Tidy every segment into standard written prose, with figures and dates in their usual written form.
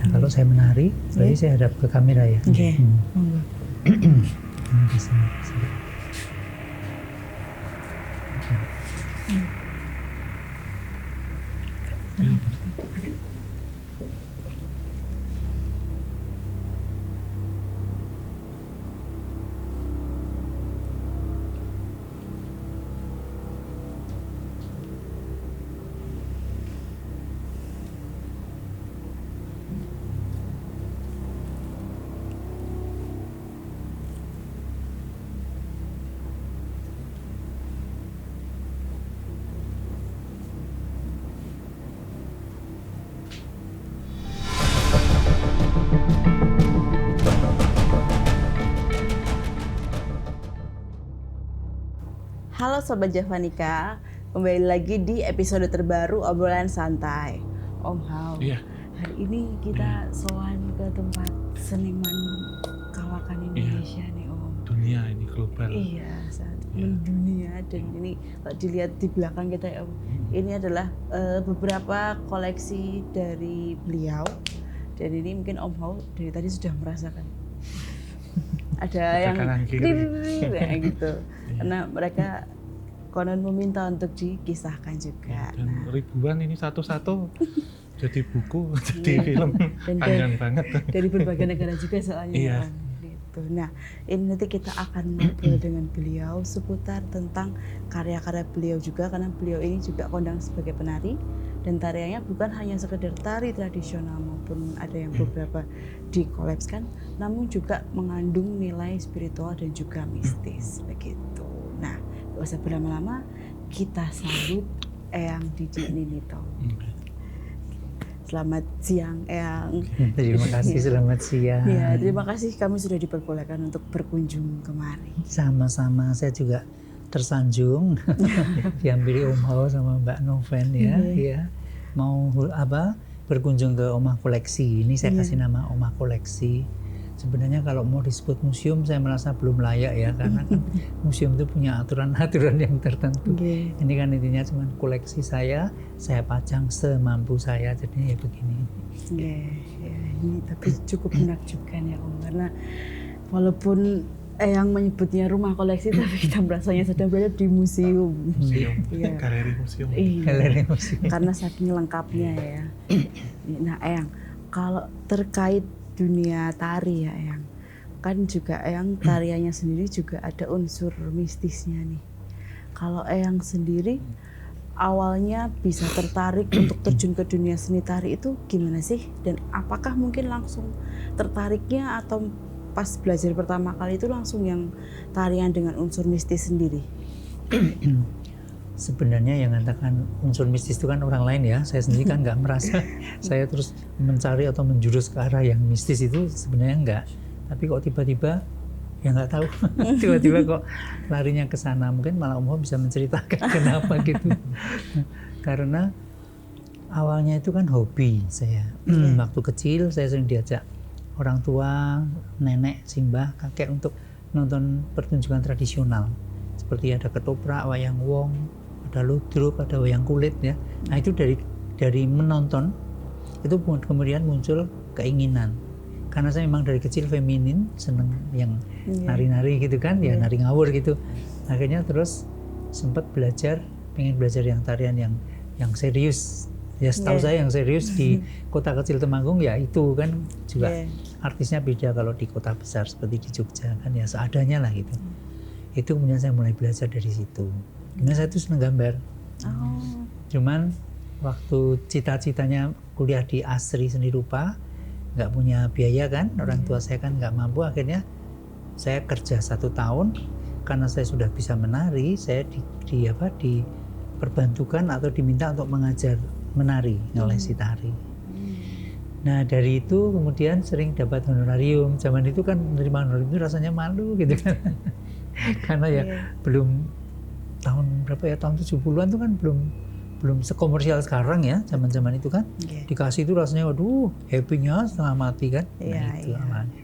kalau saya menari, berarti saya hadap ke kamera ya. Oke. Bisa. Halo Sobat Javanika, kembali lagi di episode terbaru obrolan santai. Om Hao, hari ini kita sowan ke tempat seniman kawakan Indonesia nih Om. Dunia ini global. Iya, saat mendunia dan ini kalau dilihat di belakang kita ya Om, ini adalah beberapa koleksi dari beliau. Dan ini mungkin Om Hao dari tadi sudah merasakan. Ada yang kayak gitu. Karena mereka konon meminta untuk dikisahkan juga. Dan ribuan ini satu-satu jadi buku, jadi film panjang banget. Dari berbagai negara juga soalnya. Iya. Gitu. Nah, ini nanti kita akan ngobrol dengan beliau seputar tentang karya-karya beliau juga, karena beliau ini juga kondang sebagai penari dan tariannya bukan hanya sekedar tari tradisional maupun ada yang beberapa dikolapskan, namun juga mengandung nilai spiritual dan juga mistis begitu. Nah, gak usah berlama-lama, kita sambut Eyang Didi Ninito. Selamat siang, Eyang. Terima kasih, selamat siang. Ya, terima kasih kami sudah diperbolehkan untuk berkunjung kemari. Sama-sama, saya juga tersanjung diambil Om Hao sama Mbak Noven ya. Ya. Mau berkunjung ke Omah Koleksi. Ini saya kasih nama Omah Koleksi. Sebenarnya kalau mau disebut museum saya merasa belum layak ya, karena kan museum itu punya aturan-aturan yang tertentu. Ini kan intinya cuma koleksi saya pajang semampu saya, jadinya ya begini. Ini tapi cukup menakjubkan ya Om, karena walaupun yang menyebutnya rumah koleksi tapi kita merasanya sedang berada di museum. Galeri museum. Galeri museum. Karena saking lengkapnya ya. Nah Eyang, kalau terkait dunia tari ya Eyang, kan juga Eyang tariannya sendiri juga ada unsur mistisnya nih. Kalau Eyang sendiri awalnya bisa tertarik untuk terjun ke dunia seni tari itu gimana sih? Dan apakah mungkin langsung tertariknya atau pas belajar pertama kali itu langsung yang tarian dengan unsur mistis sendiri? Sebenarnya yang mengatakan unsur mistis itu kan orang lain ya, saya sendiri kan nggak merasa saya terus mencari atau menjurus ke arah yang mistis, itu sebenarnya enggak. Tapi kok tiba-tiba ya nggak tahu, tiba-tiba kok larinya ke sana. Mungkin malah Om Hao bisa menceritakan kenapa gitu. Karena awalnya itu kan hobi saya. Waktu kecil saya sering diajak orang tua, nenek, simbah, kakek untuk nonton pertunjukan tradisional. Seperti ada ketoprak, wayang wong, ada ludruk, ada wayang kulit ya. Nah itu dari menonton itu kemudian muncul keinginan. Karena saya memang dari kecil feminin, seneng yang nari-nari gitu kan, ya nari ngawur gitu. Akhirnya terus sempat pengen belajar yang tarian yang serius. Ya setahu saya yang serius di kota kecil Temanggung ya itu kan juga artisnya beda kalau di kota besar seperti di Jogja kan ya seadanya lah gitu. Itu kemudian saya mulai belajar dari situ. Kemudian saya tuh senang gambar. Cuman waktu cita-citanya kuliah di Asri Seni Rupa, nggak punya biaya kan, orang tua saya kan nggak mampu, akhirnya saya kerja 1 tahun. Karena saya sudah bisa menari, saya diperbantukan atau diminta untuk mengajar menari oleh si tari. Nah dari itu kemudian sering dapat honorarium. Zaman itu kan menerima honorarium itu rasanya malu gitu kan. Karena ya belum tahun berapa ya, tahun 70-an itu kan belum sekomersial sekarang ya, zaman-zaman itu kan. Dikasih itu rasanya waduh happy-nya setengah mati kan. Nah itu awalnya.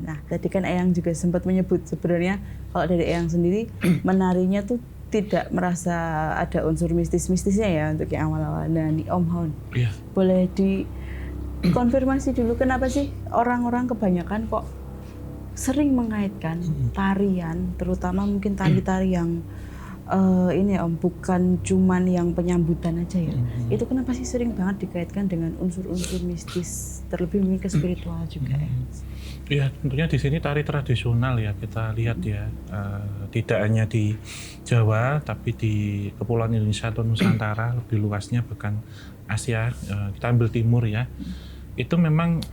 Nah tadi kan Eyang juga sempat menyebut sebenarnya kalau dari Eyang sendiri menarinya tuh tidak merasa ada unsur mistis-mistisnya ya untuk yang awal-awal. Nah, Om Hao, boleh konfirmasi dulu, kenapa sih orang-orang kebanyakan kok sering mengaitkan tarian, terutama mungkin tari-tari yang ini Om, bukan cuman yang penyambutan aja ya. Itu kenapa sih sering banget dikaitkan dengan unsur-unsur mistis, terlebih mungkin ke spiritual juga ya? Ya tentunya di sini tari tradisional ya kita lihat ya, tidak hanya di Jawa tapi di Kepulauan Indonesia atau Nusantara lebih luasnya, bahkan Asia, kita ambil timur ya. Itu memang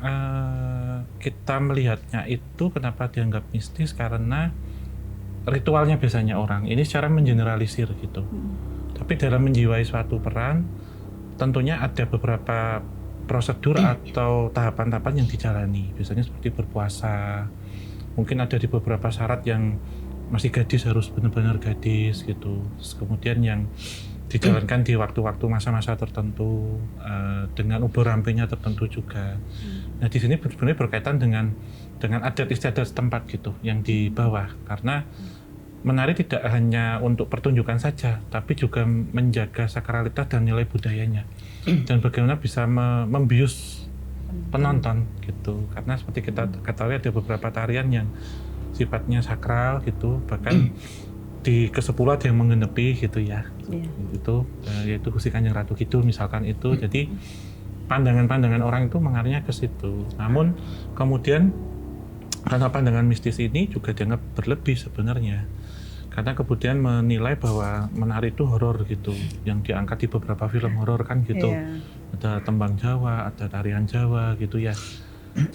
kita melihatnya itu kenapa dianggap mistis karena ritualnya biasanya orang ini secara mengeneralisir gitu. Tapi dalam menjiwai suatu peran tentunya ada beberapa prosedur atau tahapan-tahapan yang dijalani. Biasanya seperti berpuasa, mungkin ada di beberapa syarat yang masih gadis harus benar-benar gadis gitu. Terus kemudian yang dijalankan di waktu-waktu masa-masa tertentu, dengan umur rampenya tertentu juga. Nah di sini sebenarnya berkaitan dengan adat istiadat setempat gitu yang di bawah, karena menari tidak hanya untuk pertunjukan saja, tapi juga menjaga sakralitas dan nilai budayanya, dan bagaimana bisa membius penonton gitu. Karena seperti kita ketahui ada beberapa tarian yang sifatnya sakral gitu, bahkan di ke-10 ada yang menggenepi gitu ya. Itu yaitu Gusti Kanjeng Ratu Kidul misalkan itu. Jadi pandangan-pandangan orang itu mengarahnya ke situ. Namun kemudian karena pandangan mistis ini juga dianggap berlebih sebenarnya. Karena kemudian menilai bahwa menari itu horor gitu, yang diangkat di beberapa film horor kan gitu. Ada tembang Jawa, ada tarian Jawa gitu ya.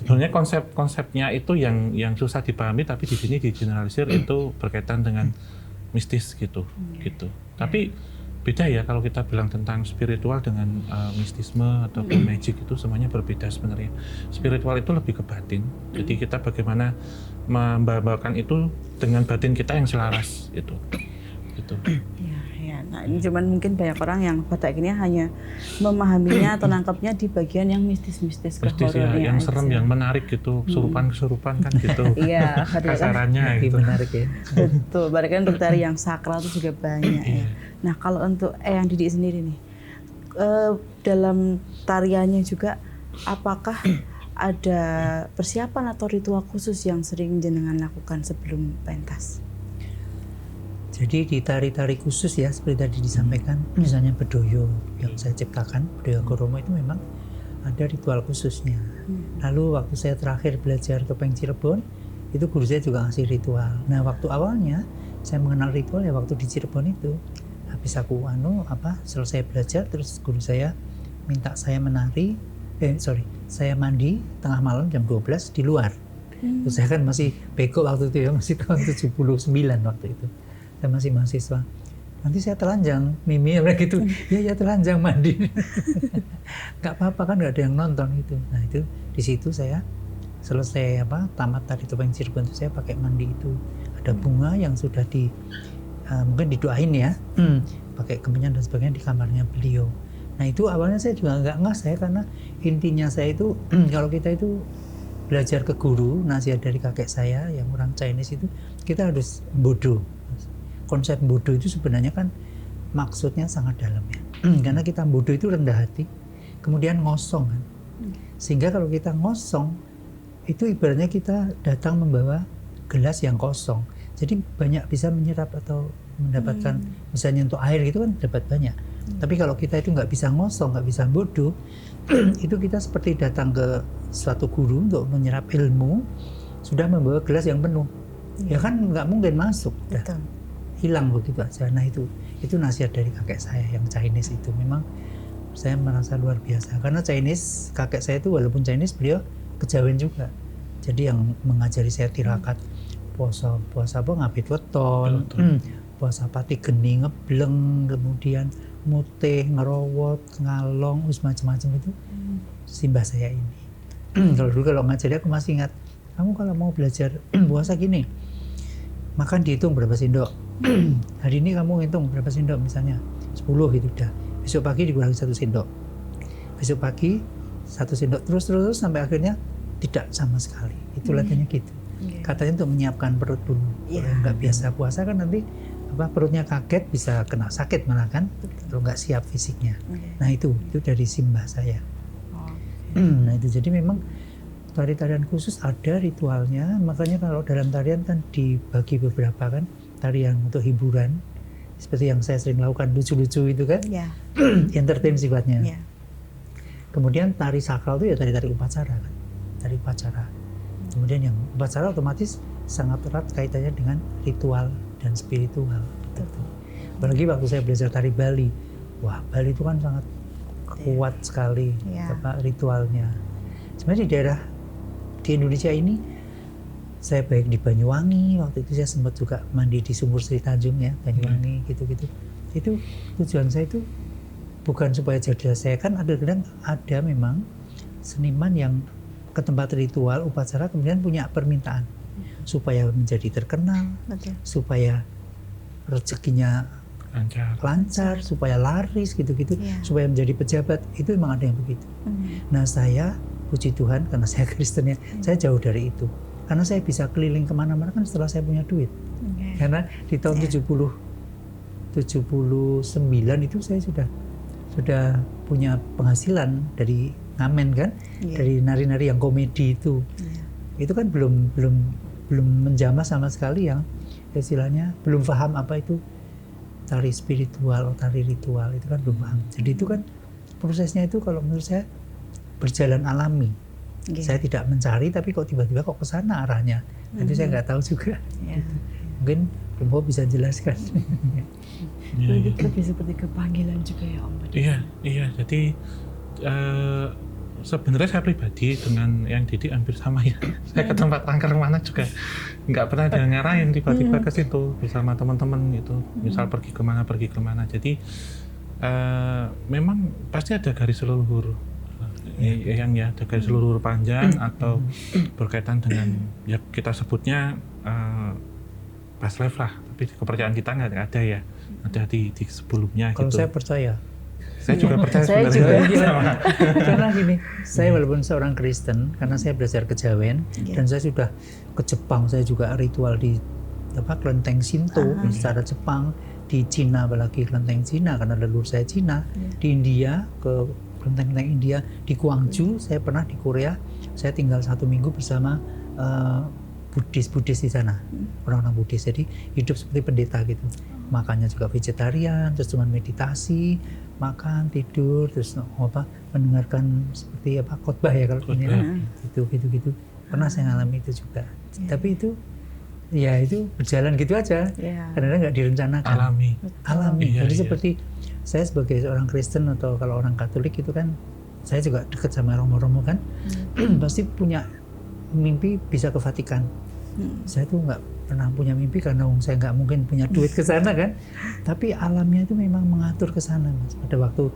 Sebenarnya konsepnya itu yang susah dipahami, tapi di sini digeneralisir itu berkaitan dengan mistis gitu. Tapi beda ya kalau kita bilang tentang spiritual dengan mistisme atau magic, itu semuanya berbeda sebenarnya. Spiritual itu lebih ke batin. Jadi kita bagaimana membawakan itu dengan batin kita yang selaras gitu. Ya. Nah ini cuman mungkin banyak orang yang pada akhirnya hanya memahaminya atau nangkapnya di bagian yang mistis-mistis ke horornya yang aja. serem, yang menarik gitu, kesurupan kan gitu. Iya, kasarannya gitu. Menarik ya. Betul, berarti kan untuk tari yang sakral itu juga banyak ya. Nah kalau untuk yang Didi sendiri nih, dalam tariannya juga apakah ada persiapan atau ritual khusus yang sering jenengan lakukan sebelum pentas? Jadi di tari-tari khusus ya, seperti tadi disampaikan, misalnya bedoyo yang saya ciptakan, bedoyo Koromo itu memang ada ritual khususnya. Lalu waktu saya terakhir belajar topeng Cirebon, itu guru saya juga ngasih ritual. Nah waktu awalnya saya mengenal ritual ya waktu di Cirebon itu. Habis aku selesai belajar, terus guru saya minta saya saya mandi tengah malam jam 12 di luar. Terus saya kan masih bego waktu itu ya, masih tahun 79 waktu itu. Saya masih mahasiswa. Nanti saya telanjang, Mimi gitu. Ya telanjang mandi. Nggak apa-apa kan, nggak ada yang nonton itu. Nah itu di situ saya selesai tamat tari topeng Cirebon itu saya pakai mandi itu. Ada bunga yang sudah mungkin didoain ya, pakai kemenyan dan sebagainya di kamarnya beliau. Nah itu awalnya saya juga nggak ngeh saya, karena intinya saya itu kalau kita itu belajar ke guru, nasihat dari kakek saya yang orang Chinese itu, kita harus bodoh. Konsep bodoh itu sebenarnya kan maksudnya sangat dalam ya. Karena kita bodoh itu rendah hati, kemudian ngosong kan. Sehingga kalau kita ngosong, itu ibaratnya kita datang membawa gelas yang kosong. Jadi banyak bisa menyerap atau mendapatkan, misalnya untuk air gitu kan dapat banyak. Tapi kalau kita itu nggak bisa ngosong, nggak bisa bodoh, itu kita seperti datang ke suatu guru untuk menyerap ilmu, sudah membawa gelas yang penuh. Ya kan nggak mungkin masuk. Hilang begitu aja. Nah itu nasihat dari kakek saya yang Chinese itu. Memang saya merasa luar biasa, karena Chinese, kakek saya itu walaupun Chinese, beliau kejawen juga. Jadi yang mengajari saya tirakat, puasa ngabit weton, puasa pati geni ngebleng, kemudian mutih, ngerowot, ngalong, macam-macam itu simbah saya ini. Kalau dulu kalau ngajari aku masih ingat, kamu kalau mau belajar puasa gini, makan dihitung berapa sendok. Hari ini kamu hitung berapa sendok, misalnya 10 gitu udah. Besok pagi dikurangi 1 sendok. Besok pagi 1 sendok terus sampai akhirnya tidak sama sekali. Itu latihannya gitu. Katanya untuk menyiapkan perut dulu. Kalau nggak biasa puasa kan nanti perutnya kaget, bisa kena sakit malah kan. Kalau nggak siap fisiknya. Nah itu dari simbah saya. Nah itu jadi memang tari-tarian khusus ada ritualnya, makanya kalau dalam tarian kan dibagi beberapa kan, tarian untuk hiburan, seperti yang saya sering lakukan lucu-lucu itu kan, Ya. entertain sifatnya. Ya. Kemudian tari sakral itu ya tari-tari upacara kan, tari upacara. Kemudian yang upacara otomatis sangat erat kaitannya dengan ritual dan spiritual. Gitu. Apalagi waktu saya belajar tari Bali, wah Bali itu kan sangat kuat sekali Ya. ritualnya. Sebenarnya di daerah di Indonesia ini, saya baik di Banyuwangi, waktu itu saya sempat juga mandi di Sumur Sri Tanjung ya, Banyuwangi gitu-gitu. Itu tujuan saya itu bukan supaya jadi saya kan kadang ada memang seniman yang ke tempat ritual upacara kemudian punya permintaan supaya menjadi terkenal, Betul. supaya rezekinya lancar, supaya laris gitu-gitu, Iya. supaya menjadi pejabat. Itu memang ada yang begitu. Nah saya puji Tuhan karena saya Kristen ya, saya jauh dari itu. Karena saya bisa keliling kemana-mana kan setelah saya punya duit. Karena di tahun 79 itu saya sudah punya penghasilan dari ngamen kan, dari nari-nari yang komedi itu. Itu kan belum menjamah sama sekali yang istilahnya belum paham apa itu tari spiritual, tari ritual, itu kan belum paham. Jadi itu kan prosesnya itu kalau menurut saya berjalan alami. Saya tidak mencari tapi kok tiba-tiba kok ke sana arahnya. Itu saya nggak tahu juga. Gitu. Mungkin Rumpo bisa jelaskan. Lebih seperti kepanggilan juga ya Om. Iya. Jadi sebenarnya saya pribadi dengan yang Didi hampir sama ya. Saya ke tempat angker mana juga nggak pernah ada yang ngarahin, tiba-tiba ke situ bersama teman-teman gitu. Misal pergi kemana. Jadi memang pasti ada garis leluhur yang ada garis leluhur panjang atau berkaitan dengan ya kita sebutnya past life lah. Tapi kepercayaan kita nggak ada ya. Ada di sebelumnya Kalau gitu. saya percaya. Saya juga percaya Saya sebenarnya. Karena gini, saya walaupun seorang Kristen, karena saya belajar kejawen dan saya sudah ke Jepang, saya juga ritual di kelenteng Shinto secara Jepang, di Cina apalagi kelenteng Cina karena leluhur saya Cina, di India ke kelenteng India, di Gwangju, saya pernah di Korea, saya tinggal 1 minggu bersama Buddhis di sana, orang-orang Buddhis, jadi hidup seperti pendeta gitu, makannya juga vegetarian, terus cuma meditasi, makan, tidur, terus mendengarkan seperti khotbah ya kalau ini gitu. Pernah saya ngalami itu juga. Tapi itu ya itu berjalan gitu aja. Kadang-kadang nggak direncanakan. Alami. Jadi seperti saya sebagai seorang Kristen atau kalau orang Katolik itu kan saya juga dekat sama romo-romo kan, pasti punya mimpi bisa ke Vatikan. Saya tuh nggak pernah punya mimpi karena saya nggak mungkin punya duit ke sana kan. Tapi alamnya itu memang mengatur ke sana, Mas. Pada waktu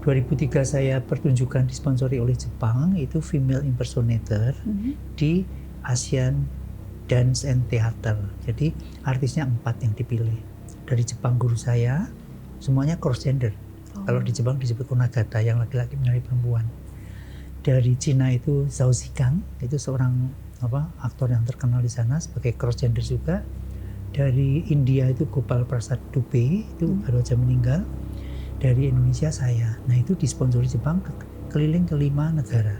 2003 saya pertunjukan disponsori oleh Jepang, itu female impersonator di Asian Dance and Theater. Jadi artisnya 4 yang dipilih. Dari Jepang guru saya, semuanya cross gender. Kalau di Jepang disebut onagata, yang laki-laki menari perempuan. Dari Cina itu Zhao Zikang, itu seorang aktor yang terkenal di sana sebagai cross gender juga. Dari India itu Gopal Prasad Dubey, itu baru aja meninggal. Dari Indonesia saya. Nah itu disponsori Jepang keliling ke 5 negara.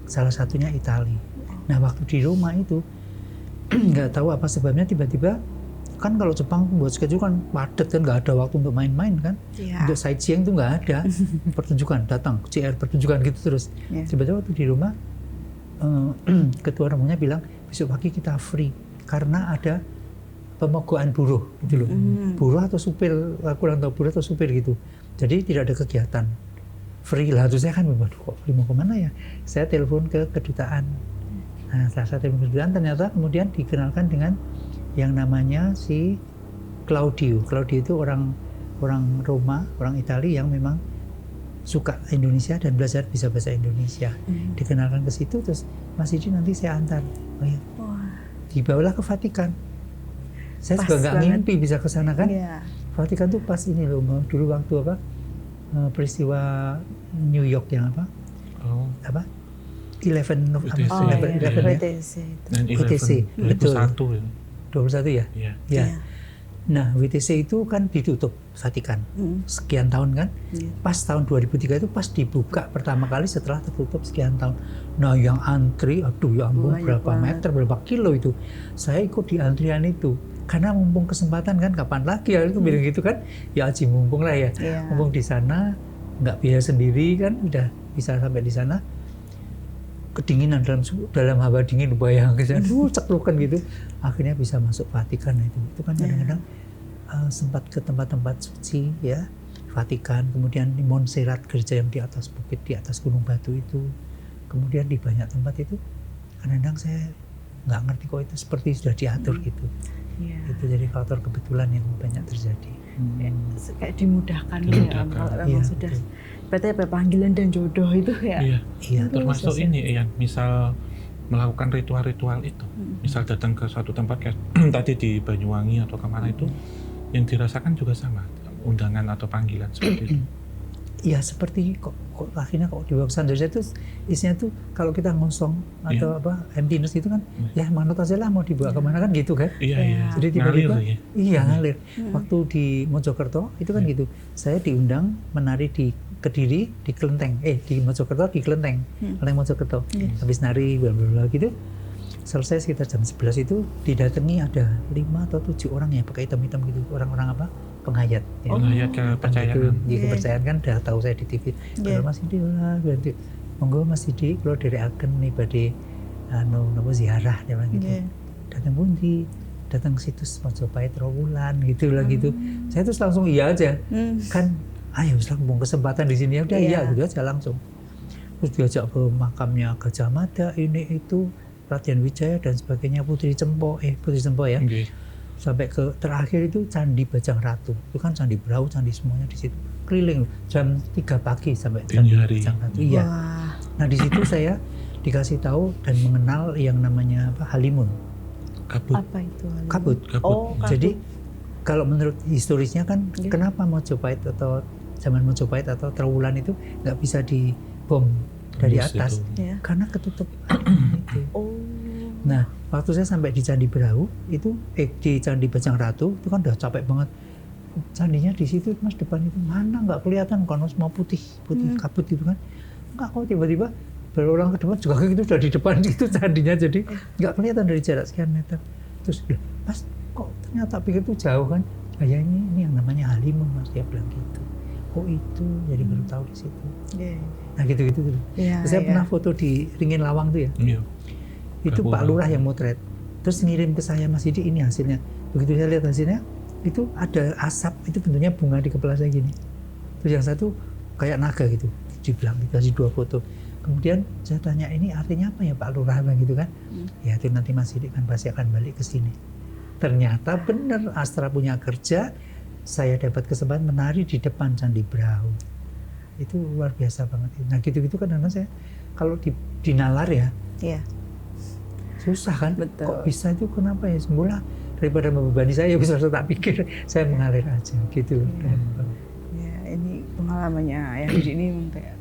Salah satunya Italia. Nah waktu di Roma itu nggak tahu apa sebabnya tiba-tiba kan kalau Jepang buat schedule kan padat kan, nggak ada waktu untuk main-main kan. Untuk sightseeing itu nggak ada. Pertunjukan datang, CR pertunjukan gitu terus. Tiba-tiba waktu di Roma ketua romonya bilang besok pagi kita free karena ada pemogokan buruh gitu loh. Buruh atau supir, aku kurang tahu buruh atau supir gitu. Jadi tidak ada kegiatan. Free lah, terus saya kan waduh kok mau kemana ya? Saya telepon ke kedutaan. Nah setelah saya telepon ke kedutaan ternyata kemudian dikenalkan dengan yang namanya si Claudio. Claudio itu orang Roma, orang Italia yang memang suka Indonesia dan belajar bisa bahasa Indonesia. Dikenalkan ke situ terus Mas Didi nanti saya antar. Oh ya. Dibawalah ke Vatikan. Saya juga nggak mimpi bisa ke sana kan. Vatikan tuh pas ini loh, dulu waktu peristiwa New York yang 11 WTC. WTC. Betul. 21 ya. 21 ya? Iya. Ya. Nah, WTC itu kan ditutup Vatikan sekian tahun kan. Pas tahun 2003 itu pas dibuka pertama kali setelah tertutup sekian tahun. Nah, yang antri, aduh ya ampun, berapa meter, berapa kilo itu. Saya ikut di antrian itu. Karena mumpung kesempatan kan, kapan lagi ya itu bilang gitu kan. Ya aji mumpung lah ya. Mumpung di sana, nggak biaya sendiri kan, udah bisa sampai di sana. Kedinginan dalam hawa dingin, bayangkan ceklukan gitu, akhirnya bisa masuk Vatikan. Itu kan kadang-kadang sempat ke tempat-tempat suci ya, Vatikan, kemudian di Montserrat, gereja yang di atas bukit, di atas gunung batu itu, kemudian di banyak tempat itu kadang-kadang saya nggak ngerti kok itu seperti sudah diatur gitu. Itu jadi faktor kebetulan yang banyak terjadi. Kayak dimudahkan ya kalau memang sudah berarti apa, panggilan dan jodoh itu ya. Iya. Termasuk ini Ian, misal melakukan ritual-ritual itu, misal datang ke suatu tempat kayak tadi di Banyuwangi atau kemana itu, yang dirasakan juga sama, undangan atau panggilan seperti itu. Iya, seperti kok akhirnya kok di Waksan Desa itu isinya tuh kalau kita ngosong atau emptiness itu kan ya manut aja lah mau dibawa kemana kan gitu kan. Iya. Jadi tiba-tiba ngalir. Hmm. Waktu di Mojokerto itu kan gitu. Saya diundang menari di Kediri di Kelenteng. Di Mojokerto di Kelenteng. Kelenteng Mojokerto. Habis nari bla bla bla gitu. Selesai sekitar jam 11 itu didatangi ada 5 atau 7 orang ya pakai hitam-hitam gitu. Orang-orang apa? Penghayat. Ya. Penghayat kepercayaan. Kepercayaan kan udah tahu saya di TV. Kalau Mas Didi lah, monggo Mas Didi kalau dari agen nih badhe nopo ziarah dia bilang gitu. Datang pundi? Datang situs Majapahit Trowulan gitu lah gitu. Saya terus langsung iya aja. Kan ayo mumpung kesempatan di sini udah iya gitu aja langsung. Terus diajak ke makamnya Gajah Mada ini itu Raden Wijaya dan sebagainya, Putri Cempo ya. Sampai ke terakhir itu Candi Bajang Ratu. Itu kan Candi Brau, candi semuanya di situ. Keliling jam 3 pagi sampai Candi Bajang Ratu. Iya. Nah, di situ saya dikasih tahu dan mengenal yang namanya Halimun. Kabut. Apa itu Halimun? Kabut. Kabut. Jadi kalau menurut historisnya kan kenapa Majapahit atau zaman Majapahit atau Trowulan itu nggak bisa dibom dari atas karena ketutup itu. Nah, waktu saya sampai di Candi Brau itu di Candi Bajang Ratu itu kan udah capek banget. Candinya di situ Mas depan itu mana nggak kelihatan kan semua putih kabut itu kan. Enggak kok tiba-tiba berulang ke depan juga itu sudah di depan itu candinya jadi nggak kelihatan dari jarak sekian meter. Terus Mas kok ternyata pikir itu jauh kan. Kayaknya ini yang namanya Halimun Mas dia bilang gitu. Oh itu jadi baru tahu di situ. Nah gitu-gitu. Saya pernah foto di Ringin Lawang tuh ya. Itu Pak Lurah yang motret. Terus ngirim ke saya Mas Didi ini hasilnya. Begitu saya lihat hasilnya itu ada asap itu bentuknya bunga di kepala saya gini. Terus yang satu kayak naga gitu. Dibilang dikasih 2 foto. Kemudian saya tanya ini artinya apa ya Pak Lurah gitu kan? Ya itu nanti Mas Didi kan pasti akan balik ke sini. Ternyata benar Astra punya kerja. Saya dapat kesempatan menari di depan Candi Brau. Itu luar biasa banget. Nah gitu-gitu kadang-kadang saya kalau di nalar ya, susah kan? Betul. Kok bisa itu kenapa ya? Semula daripada membebani saya bisa tak pikir saya mengalir aja gitu. Ya ini pengalamannya yang ini kayak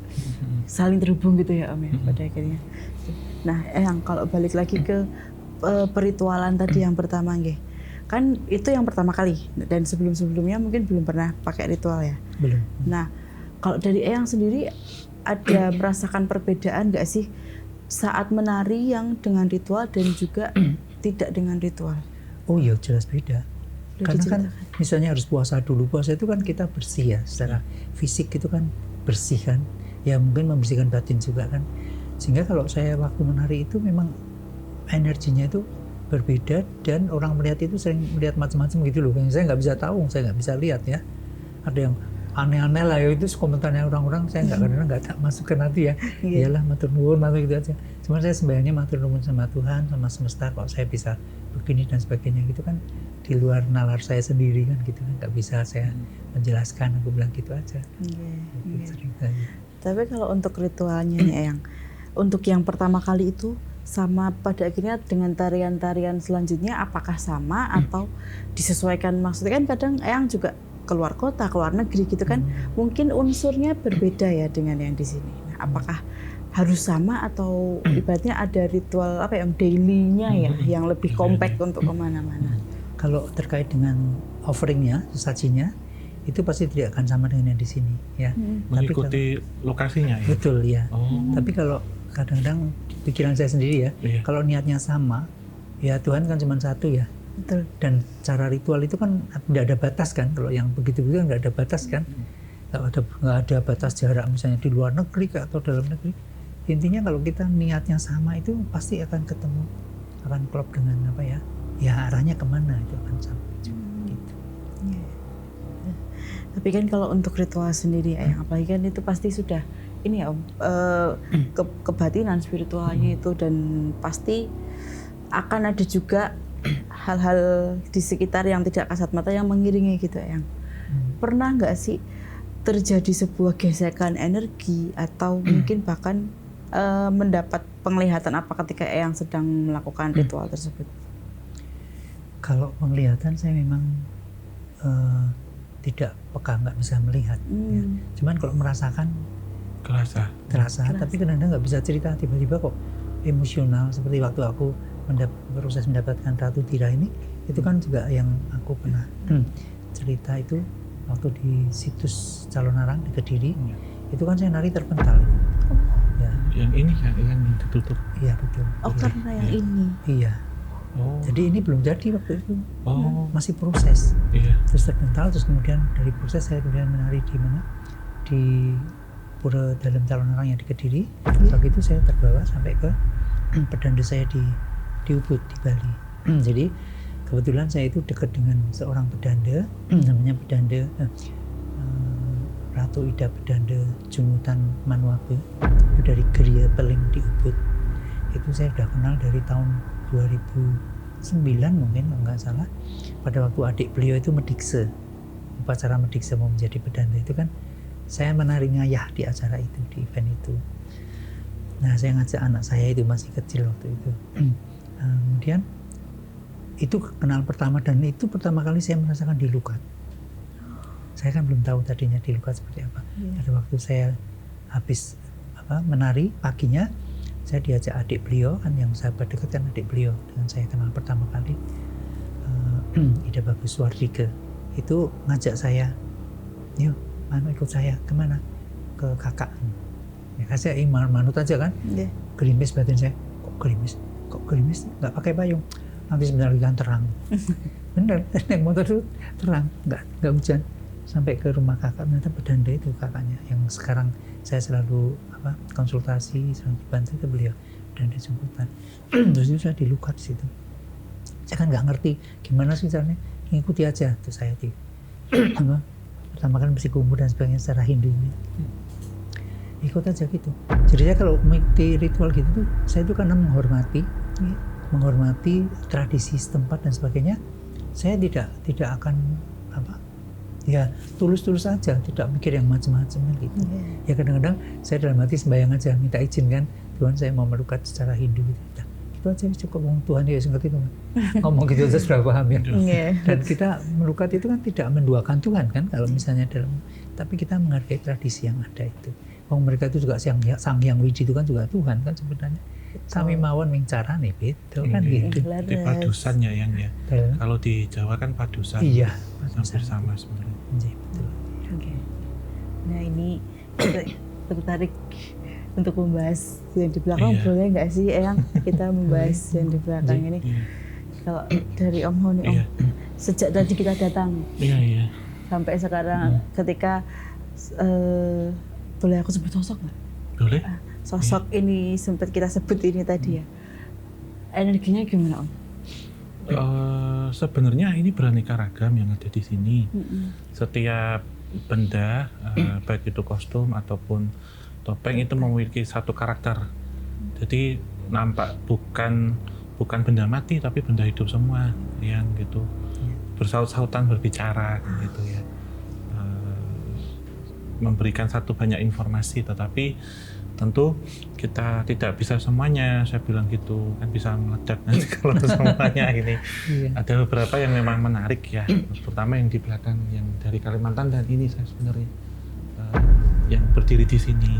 saling terhubung gitu ya Om ya pada akhirnya. Nah yang kalau balik lagi ke peritualan tadi yang pertama nggih. Kan itu yang pertama kali dan sebelum-sebelumnya mungkin belum pernah pakai ritual ya. Belum. Nah, kalau dari Eyang sendiri ada merasakan perbedaan nggak sih saat menari yang dengan ritual dan juga tidak dengan ritual? Oh iya jelas beda. Karena kan misalnya harus puasa dulu. Puasa itu kan kita bersih ya secara fisik itu kan bersih kan. Ya mungkin membersihkan batin juga kan. Sehingga kalau saya waktu menari itu memang energinya itu berbeda dan orang melihat itu sering melihat macam-macam gitu loh. Saya nggak bisa tahu, saya nggak bisa lihat ya. Ada yang aneh-aneh lah ya itu komentarnya orang-orang saya kadang-kadang nggak tak masukkan nanti ya. Iyalah matur nuwun matur gitu aja. Cuma saya sembahyangnya matur nuwun sama Tuhan sama semesta kok saya bisa begini dan sebagainya gitu kan di luar nalar saya sendiri kan gitu kan nggak bisa saya menjelaskan aku bilang gitu aja. Tapi kalau untuk ritualnya nih Eyang, untuk yang pertama kali itu sama pada akhirnya dengan tarian-tarian selanjutnya apakah sama atau disesuaikan? Maksudnya kan kadang Eyang juga keluar kota, keluar negeri gitu kan, mungkin unsurnya berbeda ya dengan yang di sini. Nah, apakah harus sama atau ibaratnya ada ritual apa ya daily-nya ya yang lebih kompak untuk kemana-mana? kalau terkait dengan offeringnya, sesajinya, itu pasti tidak akan sama dengan yang di sini, ya. Mengikuti lokasinya ya. Betul ya. Oh. Tapi kalau kadang-kadang pikiran saya sendiri ya, Iya. kalau niatnya sama, ya Tuhan kan cuma satu ya. Betul. Dan cara ritual itu kan tidak ada batas kan. Kalau yang begitu-begitu kan nggak ada batas kan. Nggak ada batas jarak misalnya di luar negeri atau dalam negeri. Intinya kalau kita niatnya sama itu pasti akan ketemu, akan klop dengan apa ya? Ya arahnya kemana itu akan sama. Gitu. Tapi kan kalau untuk ritual sendiri, apalagi kan itu pasti sudah ini ya Om, kebatinan spiritualnya itu, dan pasti akan ada juga hal-hal di sekitar yang tidak kasat mata yang mengiringi gitu Eyang. Pernah nggak sih terjadi sebuah gesekan energi atau mungkin bahkan mendapat penglihatan apa ketika Eyang sedang melakukan ritual tersebut? Kalau penglihatan saya memang tidak peka, nggak bisa melihat. Ya. Cuman kalau merasakan terasa. Tapi kadang-kadang nggak bisa cerita, tiba-tiba kok emosional seperti waktu aku proses mendapatkan Ratu Tira ini, itu kan juga yang aku pernah cerita itu waktu di situs Calon Arang di Kediri, itu kan saya nari terpental. Ya. Yang ini kan, yang ditutup. Iya betul. Oh karena yang ini. Iya. Oh. Jadi ini belum jadi waktu itu, masih proses. Iya. Terus terpental, terus kemudian dari proses saya kemudian menari di mana? Di Pura Dalam Calon Arang yang di Kediri. Waktu itu saya terbawa sampai ke pedanda saya di Ubud di Bali. Jadi kebetulan saya itu dekat dengan seorang pedanda, namanya pedanda Ratu Ida Pedanda Jumutan Manuabe, itu dari Geria Peling di Ubud. Itu saya sudah kenal dari tahun 2009 mungkin kalau nggak salah, pada waktu adik beliau itu medikse, upacara medikse mau menjadi pedanda itu kan saya menari ngayah di acara itu, di event itu. Nah saya ngajak anak saya itu masih kecil waktu itu. Kemudian itu kenal pertama, dan itu pertama kali saya merasakan dilukat. Saya kan belum tahu tadinya dilukat seperti apa. Pada waktu saya habis menari paginya, saya diajak adik beliau kan, yang sahabat dekat kan adik beliau dengan saya kenal pertama kali, Ida Bagus Wardike, itu ngajak saya, yuk ikut saya kemana, ke kakak. Ya kan saya manut aja kan, gerimis batin saya, kok gerimis nggak pakai payung, nanti sebentar lagi kan terang. Bener, naik motor itu terang, nggak hujan. Sampai ke rumah kakak, ternyata pedanda itu kakaknya yang sekarang saya selalu konsultasi, selalu dibantu, itu beliau pedanda jemputan. Terus itu saya dilukat di situ. Saya kan nggak ngerti gimana sih caranya, ngikuti aja tuh saya di pertama kan mesti kumur dan sebagainya secara Hindu ini. Ikut aja gitu. Jadi saya kalau mengikuti ritual gitu tuh, saya itu karena menghormati tradisi setempat dan sebagainya. Saya tidak akan ya tulus-tulus aja, tidak mikir yang macam-macam gitu. Ya kadang-kadang saya dalam hati sembahyang aja, minta izin kan, Tuhan saya mau melukat secara Hindu gitu. Nah, itu aja cukup, Tuhan ya ngerti Tuhan. Ngomong gitu aja sudah paham ya. Dan kita melukat itu kan tidak menduakan Tuhan kan, kalau misalnya tapi kita menghargai tradisi yang ada itu. Mereka itu juga Sang Hyang Widi itu kan juga Tuhan kan sebenarnya. Sami mawon ming carane beda kan gitu. Di padusan ya yang ya. Kalau di Jawa kan padusan. Iya, hampir sama sebenarnya. Iya, betul. Oke. Nah ini tertarik untuk membahas yang di belakang, boleh nggak sih Eyang kita membahas yang di belakang ini? Kalau dari Om Honi, sejak tadi kita datang sampai sekarang, ketika boleh aku sebut sosok nggak? Boleh. Sosok ini sempat kita sebut ini tadi ya. Energinya gimana Om? Sebenarnya ini beraneka ragam yang ada di sini. Setiap benda, baik itu kostum ataupun topeng, itu memiliki satu karakter. Jadi nampak bukan benda mati tapi benda hidup semua, yang gitu bersaut-sautan, berbicara gitu ya, memberikan satu banyak informasi, tetapi tentu kita tidak bisa semuanya, saya bilang gitu, kan bisa meledak nanti kalau semuanya ini. Ada beberapa yang memang menarik ya, terutama yang di belakang, yang dari Kalimantan, dan ini saya sebenarnya yang berdiri di sini.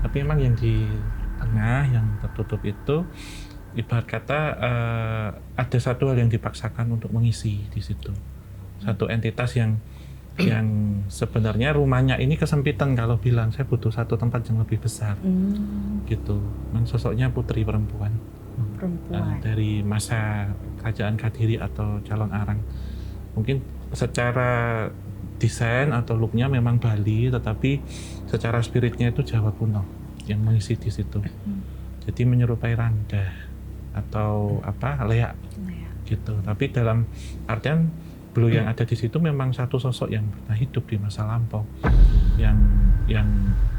Tapi memang yang di tengah, yang tertutup itu ibarat kata ada satu hal yang dipaksakan untuk mengisi di situ. Satu entitas yang sebenarnya rumahnya ini kesempitan kalau bilang saya butuh satu tempat yang lebih besar. Gitu. Sosoknya putri perempuan. Dari masa kerajaan Kadiri atau Calon Arang. Mungkin secara desain atau looknya memang Bali, tetapi secara spiritnya itu Jawa kuno yang mengisi di situ. Jadi menyerupai Rangda atau Leak gitu. Tapi dalam artian beliau yang ada di situ memang satu sosok yang pernah hidup di masa lampau, yang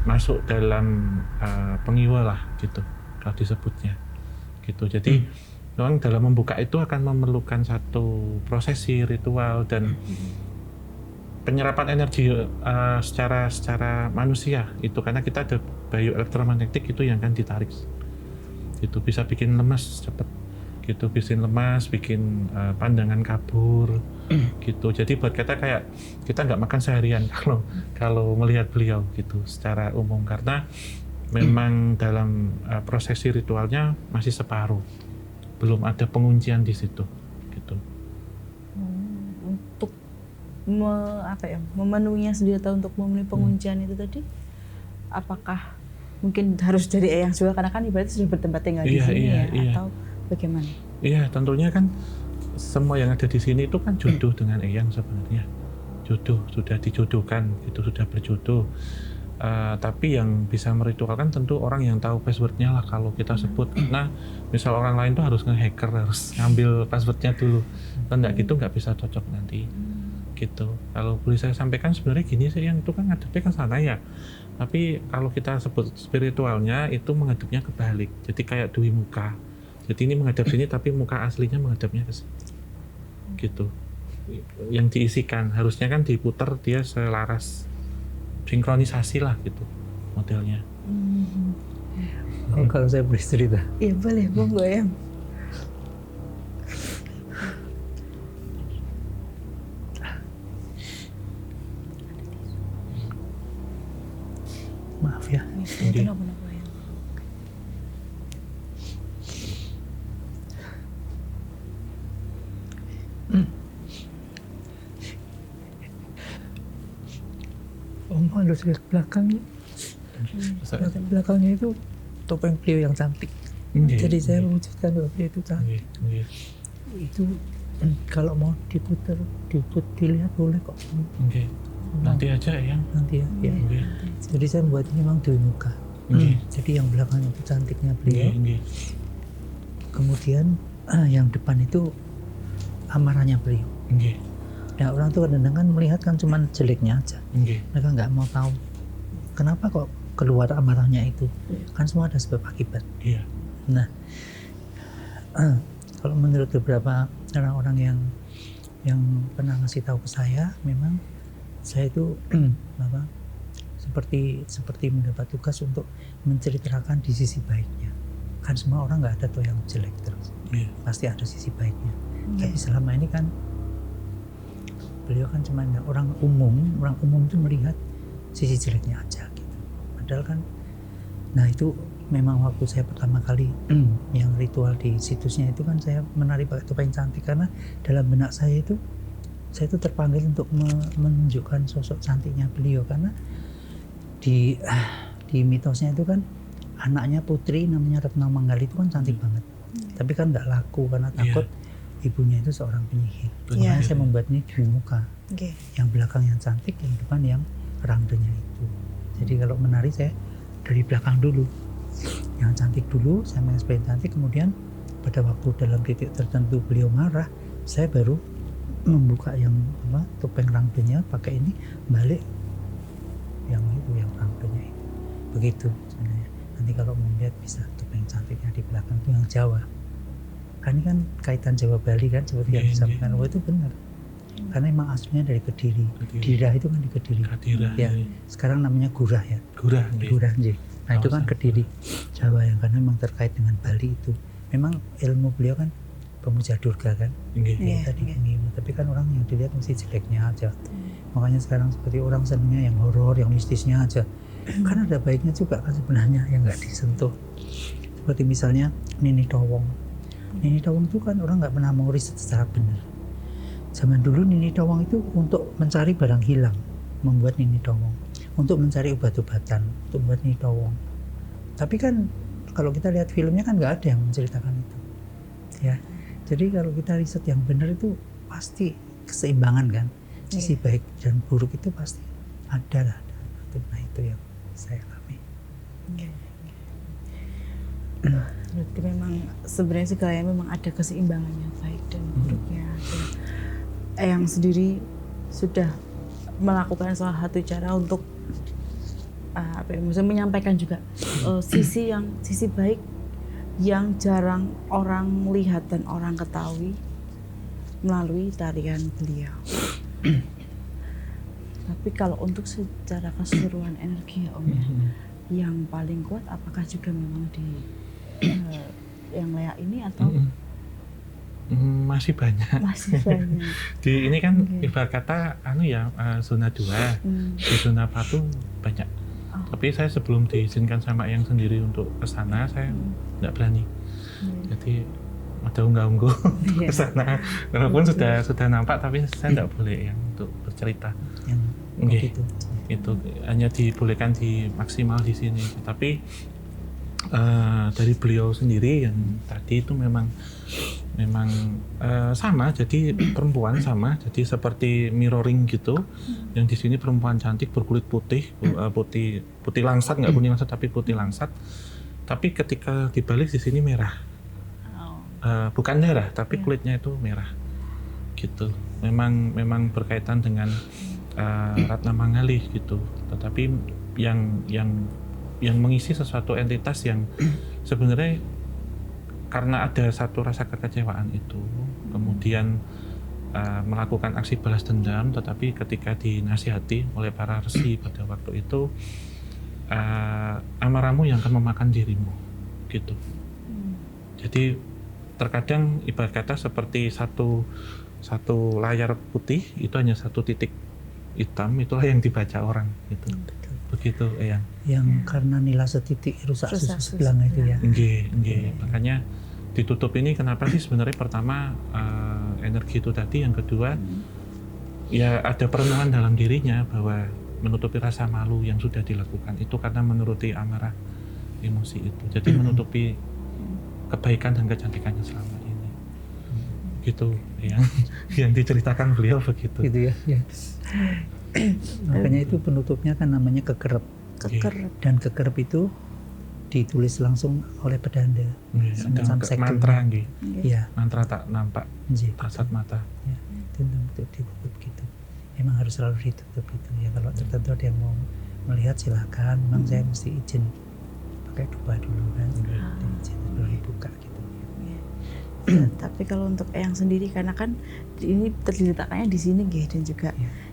masuk dalam pengiwa lah gitu kalau disebutnya gitu. Jadi memang dalam membuka itu akan memerlukan satu prosesi ritual dan penyerapan energi secara manusia itu, karena kita ada bioelektromagnetik itu yang kan ditarik itu bisa bikin lemas cepat gitu, bikin pandangan kabur gitu. Jadi buat kita kayak kita nggak makan seharian kalau melihat beliau gitu secara umum, karena memang dalam prosesi ritualnya masih separuh, belum ada penguncian di situ gitu. Untuk memenuhinya sendiri atau untuk memenuhi penguncian itu tadi, apakah mungkin harus dari Eyang juga, karena kan ibaratnya sudah bertempat tinggal di sini atau bagaimana? Iya, tentunya kan semua yang ada di sini itu kan jodoh dengan Eyang sebenarnya. Jodoh, sudah dijodohkan, itu sudah berjodoh. Tapi yang bisa meritualkan tentu orang yang tahu passwordnya lah kalau kita sebut. Nah, misal orang lain tuh harus nge-hacker, harus ngambil passwordnya dulu. Kalau nggak gitu nggak bisa cocok nanti. Gitu. Kalau boleh saya sampaikan sebenarnya gini sih, yang itu kan ngadepnya ke sana ya. Tapi kalau kita sebut spiritualnya itu menghadapnya kebalik. Jadi kayak dui muka. Jadi ini menghadap sini tapi muka aslinya menghadapnya ke sini. Gitu. Yang diisikan harusnya kan diputar dia selaras, sinkronisasi lah gitu modelnya. Kalau saya boleh cerita. Iya boleh, monggo ya. Maaf ya. Om harus lihat belakangnya. Belakangnya itu topeng beliau yang cantik. Jadi saya mewujudkan bahwa beliau itu cantik. Itu kalau mau dilihat boleh kok. Nanti aja ya. Nanti ya. Jadi saya membuat ini memang dui muka. Jadi yang belakang itu cantiknya beliau. Kemudian yang depan itu amarahnya beliau. Ya orang tuh kadang-kadang kan melihat kan cuma jeleknya aja. Mereka nggak mau tahu kenapa kok keluar amarahnya itu. Kan semua ada sebab akibat. Nah, kalau menurut beberapa orang-orang yang pernah ngasih tahu ke saya, memang saya itu seperti mendapat tugas untuk menceritakan di sisi baiknya. Kan semua orang nggak ada tuh yang jelek terus. Pasti ada sisi baiknya. Tapi selama ini kan beliau kan cuma orang umum itu melihat sisi jeleknya aja gitu. Padahal kan, nah itu memang waktu saya pertama kali yang ritual di situsnya itu kan saya menari pakai topeng cantik, karena dalam benak saya itu terpanggil untuk menunjukkan sosok cantiknya beliau, karena di mitosnya itu kan anaknya putri namanya Retna Manggali itu kan cantik banget, tapi kan nggak laku karena takut ibunya itu seorang penyihir. Makanya saya membuat ini dui muka. Yang belakang yang cantik, yang depan yang rangdenya itu. Jadi kalau menari saya dari belakang dulu. Yang cantik dulu, saya mengekspresi cantik, kemudian pada waktu dalam titik tertentu beliau marah, saya baru membuka yang topeng rangdenya pakai ini, balik yang itu, yang rangdenya itu. Begitu sebenarnya. Nanti kalau mau lihat bisa topeng cantiknya di belakang itu yang Jawa. Kan ini kan kaitan Jawa Bali kan seperti yang disampaikan. Oh itu benar. Karena emang aslinya dari Kediri. Dira itu kan di Kediri. Ya. Sekarang namanya Gurah ya. Gurah. Nah itu kan Kediri Jawa yang karena memang terkait dengan Bali itu. Memang ilmu beliau kan pemuja Durga kan. Tapi kan orang yang dilihat mesti jeleknya aja. Makanya sekarang seperti orang senangnya yang horor, yang mistisnya aja. Kan ada baiknya juga kan sebenarnya yang nggak disentuh. Seperti misalnya Nini Towong. Nini Towong itu kan orang nggak pernah mau riset secara benar. Zaman dulu Nini Towong itu untuk mencari barang hilang, membuat Nini Towong. Untuk mencari obat-obatan, untuk membuat Nini Towong. Tapi kan kalau kita lihat filmnya kan nggak ada yang menceritakan itu. Ya, jadi kalau kita riset yang benar itu pasti keseimbangan kan. Sisi baik dan buruk itu pasti ada lah. Nah itu yang saya alami. Berarti memang sebenarnya segalanya memang ada keseimbangannya, baik dan buruknya. Eyang sendiri sudah melakukan salah satu cara untuk maksudnya menyampaikan juga sisi baik yang jarang orang lihat dan orang ketahui melalui tarian beliau. Tapi kalau untuk secara keseluruhan energi ya Om ya, yang paling kuat apakah juga memang di yang layak ini atau masih banyak. masih banyak? Di ini kan ibarat kata zona 2, di zona 4 tuh banyak. Tapi saya sebelum diizinkan sama yang sendiri untuk ke sana, saya nggak berani. Jadi ada unggah-ungguh ke sana. Walaupun sudah nampak, tapi saya nggak boleh yang untuk bercerita. Gitu. Itu hanya dibolehkan di maksimal di sini. Tapi dari beliau sendiri yang tadi itu memang sama, jadi perempuan sama, jadi seperti mirroring gitu. Yang di sini perempuan cantik berkulit putih langsat, nggak kuning langsat tapi putih langsat. Tapi ketika dibalik di sini merah, bukan darah tapi kulitnya itu merah, gitu. Memang berkaitan dengan Ratna Manggali gitu. Tetapi yang mengisi sesuatu entitas yang sebenarnya karena ada satu rasa kekecewaan itu, kemudian melakukan aksi balas dendam, tetapi ketika dinasihati oleh para resi pada waktu itu, amarahmu yang akan memakan dirimu, gitu. Jadi terkadang ibarat kata seperti satu layar putih itu hanya satu titik hitam, itulah yang dibaca orang, gitu. Begitu yang karena nila setitik rusak susu sebelang itu ya. Nggih. Makanya ditutup ini kenapa sih sebenarnya? Pertama energi itu tadi, yang kedua ya ada perenungan dalam dirinya bahwa menutupi rasa malu yang sudah dilakukan itu karena menuruti amarah emosi itu. Jadi menutupi kebaikan dan kecantikannya selama ini. Gitu yang diceritakan beliau begitu. Gitu ya. Makanya itu penutupnya kan namanya kekerep. Dan kekerep itu ditulis langsung oleh pedanda. Mantra ya. Mantra tak nampak kasat mata. Ya, itu ditutup gitu. Emang harus selalu ditutup itu ya. Kalau tertentu ada yang mau melihat silakan. Memang saya mesti izin pakai dupa dulu kan. Izin dulu dibuka gitu. Tapi kalau untuk Eyang sendiri, karena kan ini terletaknya di sini dan juga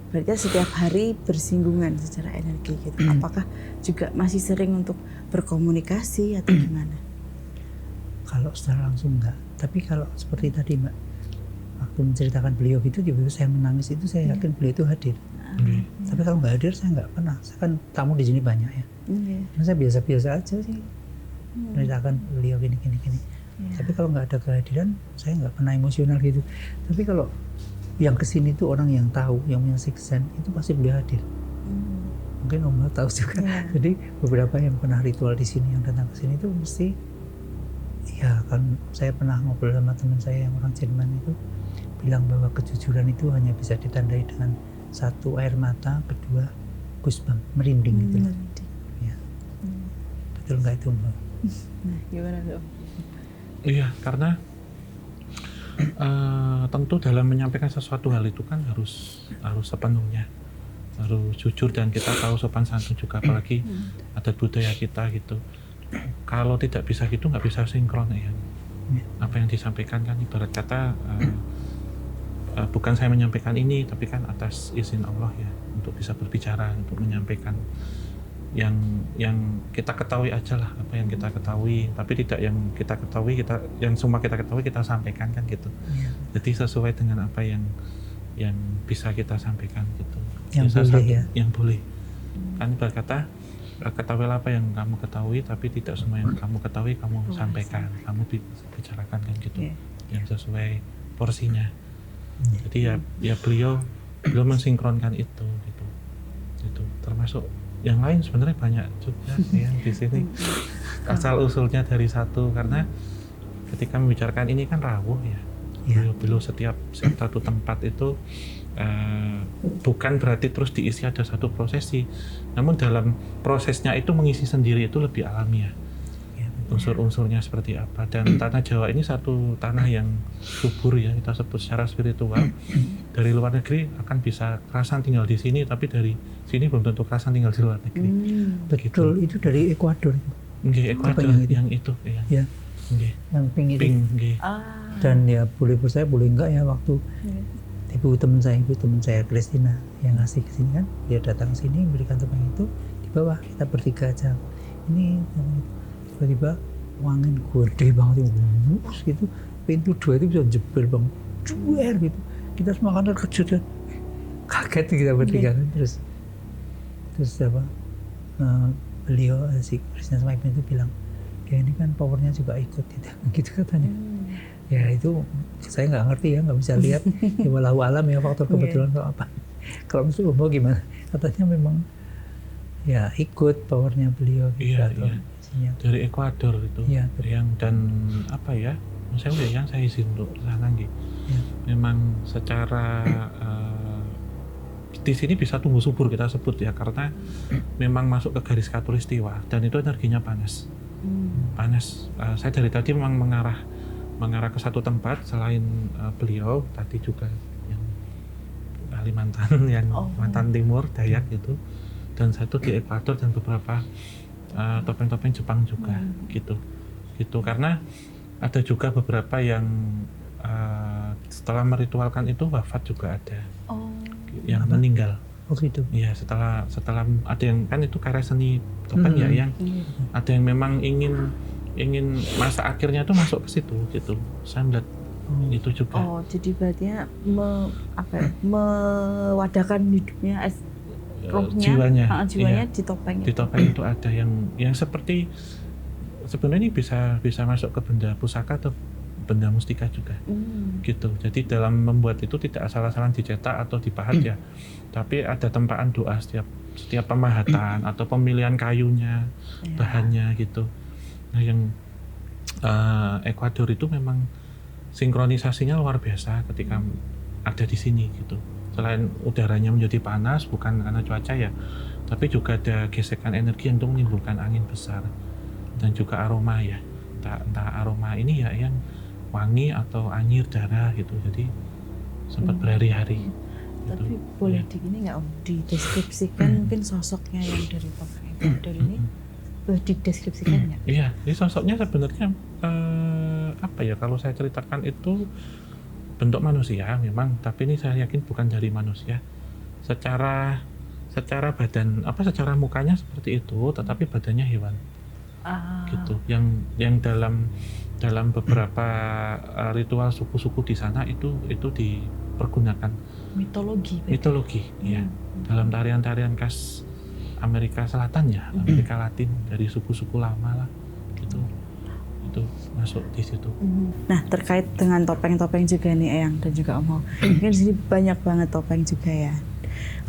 berarti setiap hari bersinggungan secara energi gitu. Apakah juga masih sering untuk berkomunikasi atau gimana? Kalau secara langsung enggak, tapi kalau seperti tadi Mbak, waktu menceritakan beliau itu tiba-tiba saya menangis itu, saya yakin beliau itu hadir. Tapi kalau nggak hadir saya nggak pernah. Saya kan tamu di sini banyak ya. Karena saya biasa-biasa aja sih menceritakan beliau gini. Tapi kalau nggak ada kehadiran, saya nggak pernah emosional gitu. Tapi kalau yang kesini tuh orang yang tahu, yang punya sixth sense, itu pasti beliau hadir. Mungkin Om tahu juga. Jadi beberapa yang pernah ritual di sini, yang datang ke sini itu mesti, ya kan saya pernah ngobrol sama teman saya yang orang Jerman itu, bilang bahwa kejujuran itu hanya bisa ditandai dengan satu air mata, kedua gusbam, merinding gitu. Ya. Betul nggak itu Mbak? Nah, gimana Om? Iya, karena tentu dalam menyampaikan sesuatu hal itu kan harus sepenuhnya, harus jujur, dan kita tahu sopan santun juga, apalagi adat budaya kita gitu. Kalau tidak bisa gitu, nggak bisa sinkron ya. Apa yang disampaikan kan ibarat kata bukan saya menyampaikan ini, tapi kan atas izin Allah ya, untuk bisa berbicara, untuk menyampaikan yang kita ketahui aja lah, apa yang kita ketahui, tapi tidak yang kita ketahui, yang semua kita ketahui kita sampaikan kan gitu. Jadi sesuai dengan apa yang bisa kita sampaikan gitu. Yang boleh ya. Yang boleh. Kan berkata ketahuilah apa yang kamu ketahui, tapi tidak semua yang kamu ketahui kamu sampaikan, kamu bicarakan kan gitu, yang sesuai porsinya. Jadi ya beliau mensinkronkan itu gitu. Termasuk yang lain sebenarnya banyak juga yang di sini. Asal usulnya dari satu, karena ketika membicarakan ini kan rawuh ya. Beliau setiap satu tempat itu bukan berarti terus diisi ada satu prosesi, namun dalam prosesnya itu mengisi sendiri itu lebih alamiah. Unsur-unsurnya seperti apa, dan tanah Jawa ini satu tanah yang subur ya, kita sebut secara spiritual. Dari luar negeri akan bisa kerasan tinggal di sini, tapi dari sini belum tentu kerasan tinggal di luar negeri. Betul, itu dari Ekuador. Ekuador yang itu ya. Yang pink itu. Dan ya boleh percaya boleh enggak ya, waktu ibu teman saya Kristina yang ngasih ke sini kan, dia datang ke sini memberikan topeng itu, di bawah kita bertiga aja ini, tiba-tiba angin gede banget gitu, pintu 2 itu bisa jebol bang, cuer gitu, kita semua kan terkejut kan, kaget kita bertiga kan. Terus apa, beliau si Kristina sama Ibu itu bilang, ya ini kan powernya juga ikut gitu katanya. Ya itu saya nggak ngerti ya, nggak bisa lihat. Ya walau alam ya, faktor kebetulan atau apa. Kalau Mas Umbo gimana? Katanya memang ya ikut powernya beliau gitu. Iya. Dari Ekuador itu. Iya, yang dan apa ya? Saya izin untuk sana gitu. Ya. Memang secara di sini bisa tumbuh subur kita sebut ya, karena memang masuk ke garis khatulistiwa dan itu energinya panas. Panas. Saya dari tadi memang mengarah ke satu tempat selain beliau tadi juga yang Kalimantan, yang Kalimantan Timur, Dayak gitu, dan satu di Ekuador dan beberapa topeng-topeng Jepang juga gitu karena ada juga beberapa yang setelah meritualkan itu wafat juga ada, yang meninggal. Gitu. Iya, setelah ada yang kan itu karya seni topeng ya, yang ada yang memang ingin masa akhirnya tuh masuk ke situ gitu, saya melihat itu juga. Jadi berarti mewadahkan hidupnya, rohnya, jiwanya iya, di topeng. Di topeng itu ada yang seperti sebenarnya ini bisa masuk ke benda pusaka atau benda mustika juga, gitu. Jadi dalam membuat itu tidak asal-asalan dicetak atau dipahat ya, tapi ada tempaan doa setiap pemahatan atau pemilihan kayunya, bahannya gitu. Nah yang Ekuador itu memang sinkronisasinya luar biasa ketika ada di sini gitu. Selain udaranya menjadi panas bukan karena cuaca ya, tapi juga ada gesekan energi yang menimbulkan angin besar dan juga aroma ya, entah aroma ini ya yang wangi atau anyir darah gitu. Jadi sempat berhari-hari. Tapi boleh digini nggak Om, dideskripsikan mungkin sosoknya yang dari topeng Ekuador ini? Boleh dideskripsikan nggak? Iya, ini sosoknya sebenarnya apa ya, kalau saya ceritakan itu bentuk manusia memang, tapi ini saya yakin bukan dari manusia. Secara badan secara mukanya seperti itu, tetapi badannya hewan. Gitu. Yang dalam beberapa ritual suku-suku di sana itu dipergunakan mitologi ya. Dalam tarian-tarian khas Amerika Selatan ya, Amerika Latin, dari suku-suku lama lah gitu. Itu masuk di situ. Nah, terkait dengan topeng-topeng juga nih Eyang dan juga Om Ho. Mungkin di sini banyak banget topeng juga ya.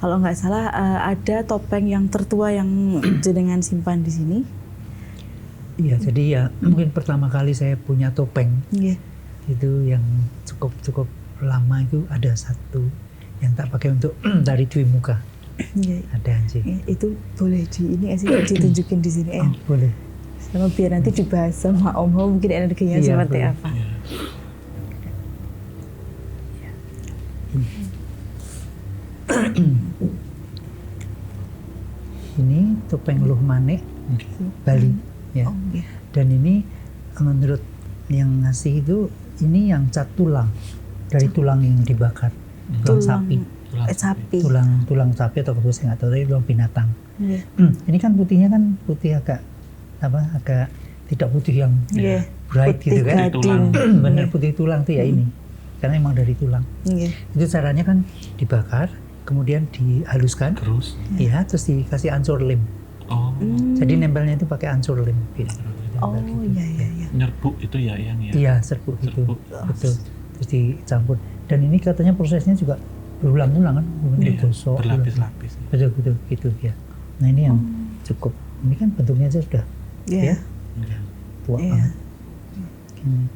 Kalau nggak salah ada topeng yang tertua yang jenengan simpan di sini. Iya, jadi ya mungkin pertama kali saya punya topeng. Itu yang cukup lama, itu ada satu yang tak pakai untuk tari Dwi Muka. Ada sih. Itu boleh ditunjukin di sini ya. Boleh. Sama biar nanti dibahas sama Om Ho mungkin energinya seperti boleh. apa. Ini topeng Luh Manik Bali ya. Dan ini menurut yang ngasih itu, ini yang cat tulang, dari tulang yang dibakar, tulang sapi. Tulang sapi atau kebus, saya nggak tahu, tapi tulang binatang. Ini kan putihnya kan putih agak tidak putih yang bright putih gitu kan. Tulang. Bener putih tulang tuh ya ini, karena emang dari tulang. Itu caranya kan dibakar, kemudian dihaluskan, terus terus dikasih ancur lem. Oh, Jadi nempelnya itu pakai ancur lem gitu. Oh Nempel gitu. iya iya iya. nyerbuk itu ya yang ya. Iya, serbuk gitu. Serbuk. Betul. Terus dicampur. Dan ini katanya prosesnya juga berulang-ulang kan, mungkin Iya, digosok. berlapis-lapis. Betul gitu ya. Nah ini yang cukup. Ini kan bentuknya aja sudah Iya. ya Iya. tua Iya. banget. Gini.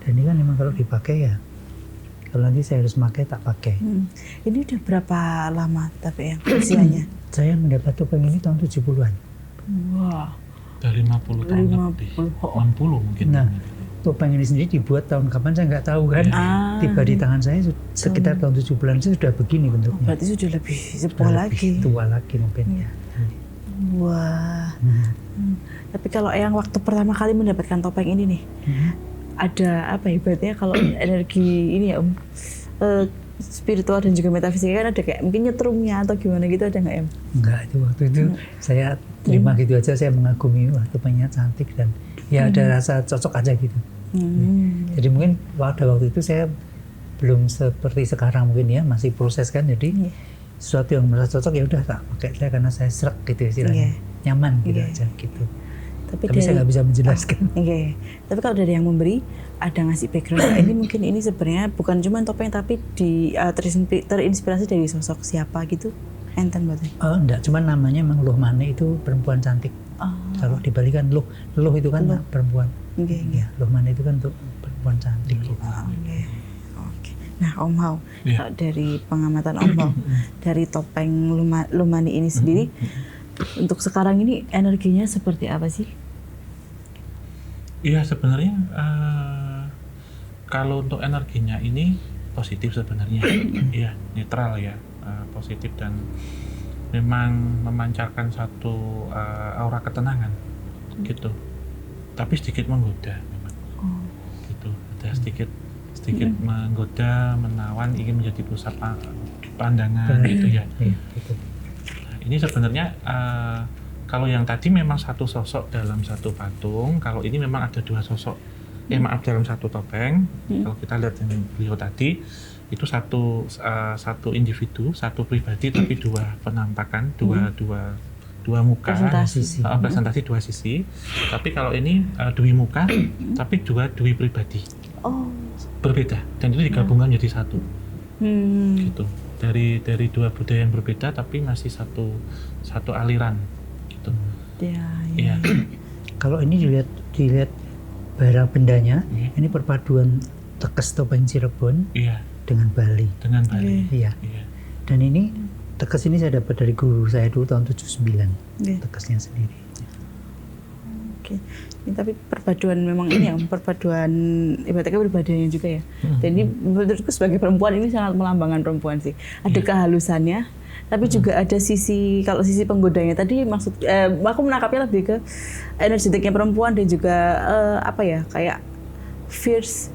Dan ini kan memang kalau dipakai ya, kalau nanti saya harus pakai tak pakai. Ini udah berapa lama tapi yang usianya? Saya mendapat topeng ini tahun 70-an. Wah. Udah 50 tahun lebih. 50. 60 mungkin. Nah, topeng ini sendiri dibuat tahun kapan saya nggak tahu kan. Tiba di tangan saya sekitar tahun 70-an itu sudah begini bentuknya. Berarti sudah lebih sepuh Sudah lagi. lebih tua lagi mungkin ya. Wah. Tapi kalau yang waktu pertama kali mendapatkan topeng ini nih, ada apa ibaratnya kalau energi ini ya spiritual dan juga metafisika kan ada kayak mungkin nyetrumnya atau gimana gitu, ada nggak Enggak, itu waktu itu saya terima gitu aja, saya mengagumi, wah topengnya cantik dan ya ada rasa cocok aja gitu. Jadi mungkin pada waktu itu saya belum seperti sekarang mungkin ya, masih proses kan, jadi sesuatu yang merasa cocok ya udah tak pakai saya karena saya serak gitu istilahnya, nyaman gitu aja gitu. Tapi saya nggak bisa menjelaskan. Tapi kalau dari yang memberi ada ngasih background ini, mungkin ini sebenarnya bukan cuma topeng tapi terinspirasi dari sosok siapa gitu, enten berarti? Enggak, cuman namanya emang Luh Mane, itu perempuan cantik. Kalau dibalikan Luh itu kan perempuan. Ya, Luh Mane itu kan untuk perempuan cantik. Gitu. Oke. Nah, Om Hao, kalau dari pengamatan Om Hao dari topeng Luh Mane ini sendiri, untuk sekarang ini energinya seperti apa sih? Iya, sebenarnya kalau untuk energinya ini positif sebenarnya. Iya, netral ya, positif dan memang memancarkan satu aura ketenangan gitu. Tapi sedikit menggoda memang. Gitu. Ada sedikit menggoda, menawan, ingin menjadi pusat pandangan gitu ya. Nah, ini sebenarnya kalau yang tadi memang satu sosok dalam satu patung, kalau ini memang ada dua sosok. Dalam satu topeng. Kalau kita lihat yang beliau tadi, itu satu individu, satu pribadi, tapi dua penampakan, dua muka, presentasi dua sisi. Tapi kalau ini dua muka, tapi dua pribadi. Berbeda, dan itu digabungkan jadi satu. Gitu. Dari dua budaya yang berbeda, tapi masih satu aliran. Gitu. Ya. Kalau ini dilihat barang bendanya, ini perpaduan tekes topeng Cirebon dengan Bali. Iya. Dan ini tekes ini saya dapat dari guru saya dulu tahun 79. Tekesnya sendiri. Oke. Ini tapi perpaduan memang ini ya, perpaduan ibaratnya perpaduannya juga ya. Jadi menurutku sebagai perempuan ini sangat melambangkan perempuan sih. Ada kehalusannya, tapi juga ada kalau sisi penggodanya tadi aku menangkapnya lebih ke energetiknya perempuan dan juga apa ya, kayak fierce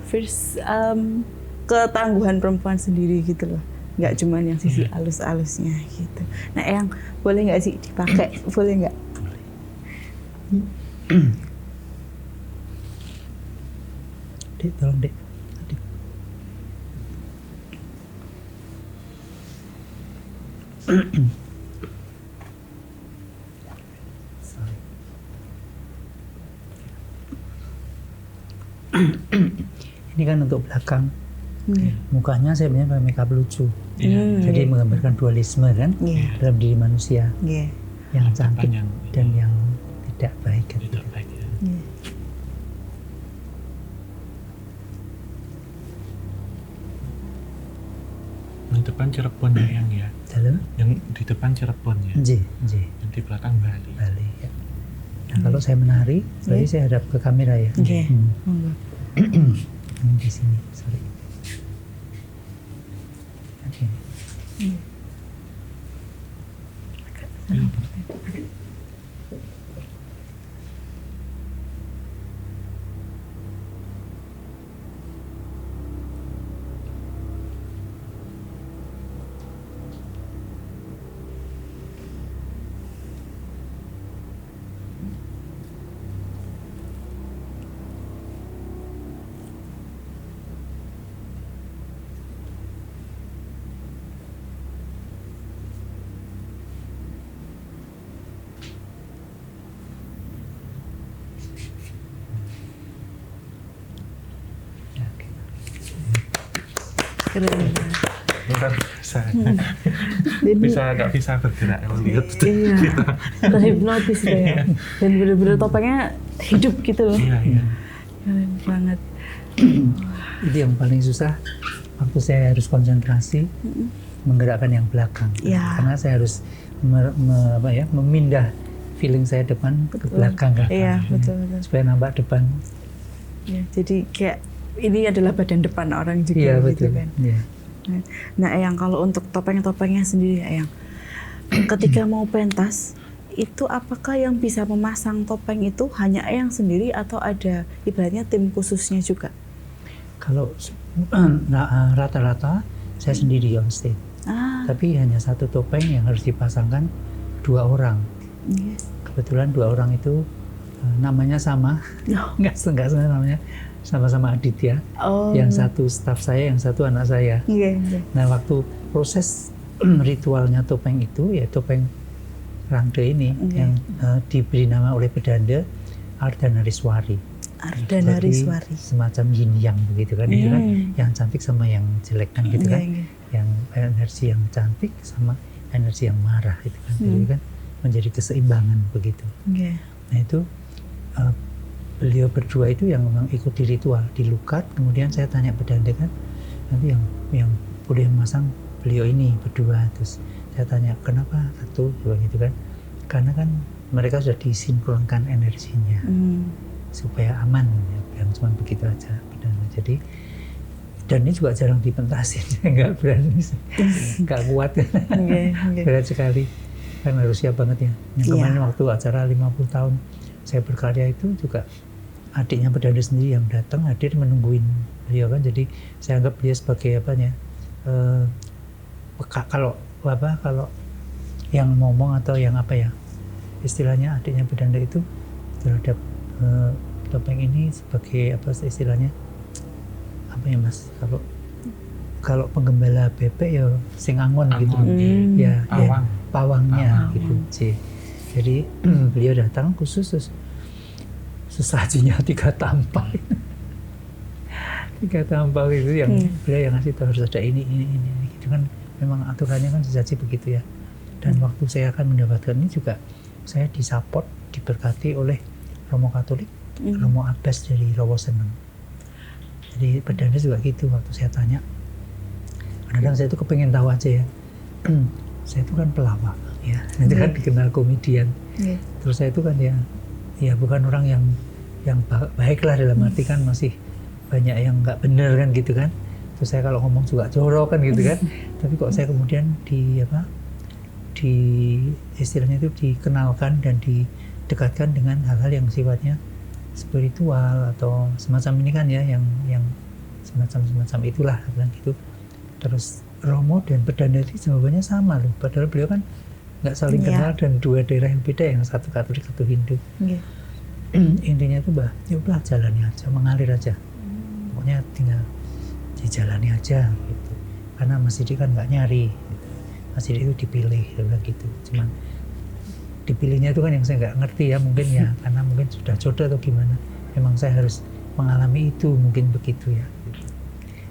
ketangguhan perempuan sendiri gitu loh. Nggak cuma yang sisi halus-halusnya gitu. Nah, yang boleh nggak sih dipakai? Boleh nggak? Dek, tolong Dek. Ini kan untuk belakang. Mukanya saya punya pakai makeup lucu. Jadi menggambarkan dualisme kan dalam diri manusia. Yang cantik dan yang tidak baik. Tidak baik ya. Di depan Cirebon ya. Yang di depan Cirebon ya. Yang di belakang Bali. Ya. Nah, kalau saya menari, berarti saya hadap ke kamera ya. Di sini, sorry. Oke. Keren. Luar biasa. Jadi, Nggak bisa bergerak kalau lihat. iya, terhipnotis deh ya. Dan bener-bener topengnya hidup gitu loh. Iya. Keren banget. Itu yang paling susah waktu saya harus konsentrasi menggerakkan yang belakang. Ya. Karena saya harus memindah feeling saya depan ke belakang kan. Iya, betul. Supaya nampak depan. Ya, jadi kayak ini adalah badan depan orang juga Iya, gitu betul. kan. Iya. Nah, Eyang, kalau untuk topeng-topengnya sendiri, Eyang, ketika mau pentas, itu apakah yang bisa memasang topeng itu hanya Eyang sendiri atau ada ibaratnya tim khususnya juga? Kalau rata-rata saya sendiri on stage. Tapi hanya satu topeng yang harus dipasangkan 2 orang. Iya. Kebetulan 2 orang itu namanya sama, nggak namanya sama-sama Aditya. Yang satu staf saya, yang satu anak saya. Iya. Nah, waktu proses ritualnya topeng itu, ya topeng rangde ini yang diberi nama oleh Bedanda Ardhanariswari. Ardhanariswari. Semacam yin yang begitu kan, itu kan yang cantik sama yang jelek kan gitu kan. Yang energi yang cantik sama energi yang marah itu kan. Jadi kan menjadi keseimbangan begitu. Nah, itu beliau berdua itu yang memang ikut di ritual, dilukat. Kemudian saya tanya Bedanda kan, nanti yang boleh memasang beliau ini berdua. Terus saya tanya kenapa satu begitu kan? Karena kan mereka sudah disinkronkan energinya supaya aman, ya. Yang cuma begitu aja Bedanda. Jadi dan ini juga jarang dipentasin, nggak berani, nggak kuat, berat sekali. Kan harus siap banget ya. Yang kemarin waktu acara 50 tahun saya berkarya itu juga adiknya Bedanda sendiri yang datang hadir menungguin beliau kan, jadi saya anggap dia sebagai kalau yang ngomong atau yang istilahnya adiknya Bedanda itu terhadap topeng ini sebagai istilahnya Mas, kalau penggembala bebek ya sing angon gitu ya pawangnya gitu sih. Jadi beliau datang khusus sesajinya 3 tampah. 3 tampah itu yang beliau yang ngasih tahu harus ada ini gitu kan, memang aturannya kan sesaji begitu ya. Dan waktu saya akan mendapatkan ini juga saya disupport, diberkati oleh Romo Katolik, Romo Abbas dari Rawa Seneng. Jadi Bedanda juga gitu, waktu saya tanya, kadang saya itu kepengen tahu aja ya, saya itu kan pelawak ya, itu kan dikenal komedian. Terus saya itu kan ya bukan orang yang baik lah, dalam arti kan masih banyak yang nggak bener kan gitu kan. Terus saya kalau ngomong juga jorok kan gitu kan. Tapi kok saya kemudian di istilahnya itu dikenalkan dan didekatkan dengan hal-hal yang sifatnya spiritual atau semacam ini kan ya, yang semacam itulah bilang gitu. Terus Romo dan Bedanda itu jawabannya sama loh, padahal beliau kan nggak saling kenal dan 2 daerah yang beda, yang satu Katolik satu Hindu. Intinya itu ya udah jalani aja, mengalir aja, pokoknya tinggal dijalani aja gitu. Karena Mas Didi kan nggak nyari gitu. Mas Didi itu dipilih gitu, cuman dipilihnya itu kan yang saya nggak ngerti ya, mungkin ya karena mungkin sudah jodoh atau gimana, memang saya harus mengalami itu, mungkin begitu ya gitu.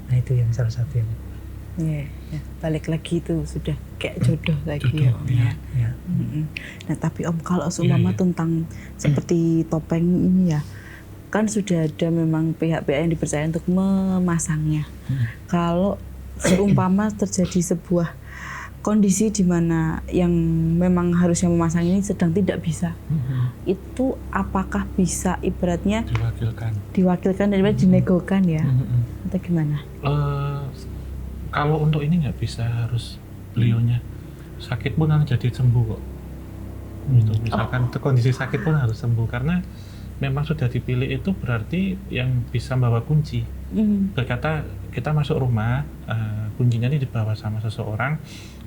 Nah itu yang salah satu yang balik lagi itu sudah kayak jodoh lagi ya Om ya. Nah tapi Om, kalau seumpama tentang seperti topeng ini ya, kan sudah ada memang pihak-pihak yang dipercaya untuk memasangnya. Kalau seumpama terjadi sebuah kondisi di mana yang memang harusnya memasang ini sedang tidak bisa, itu apakah bisa ibaratnya diwakilkan dan dinegokan ya, atau gimana? Kalau untuk ini nggak bisa, harus beliaunya sakit pun harus jadi sembuh kok. Gitu. Misalkan kondisi sakit pun harus sembuh, karena memang sudah dipilih itu berarti yang bisa membawa kunci. Berkata kita masuk rumah, kuncinya ini dibawa sama seseorang,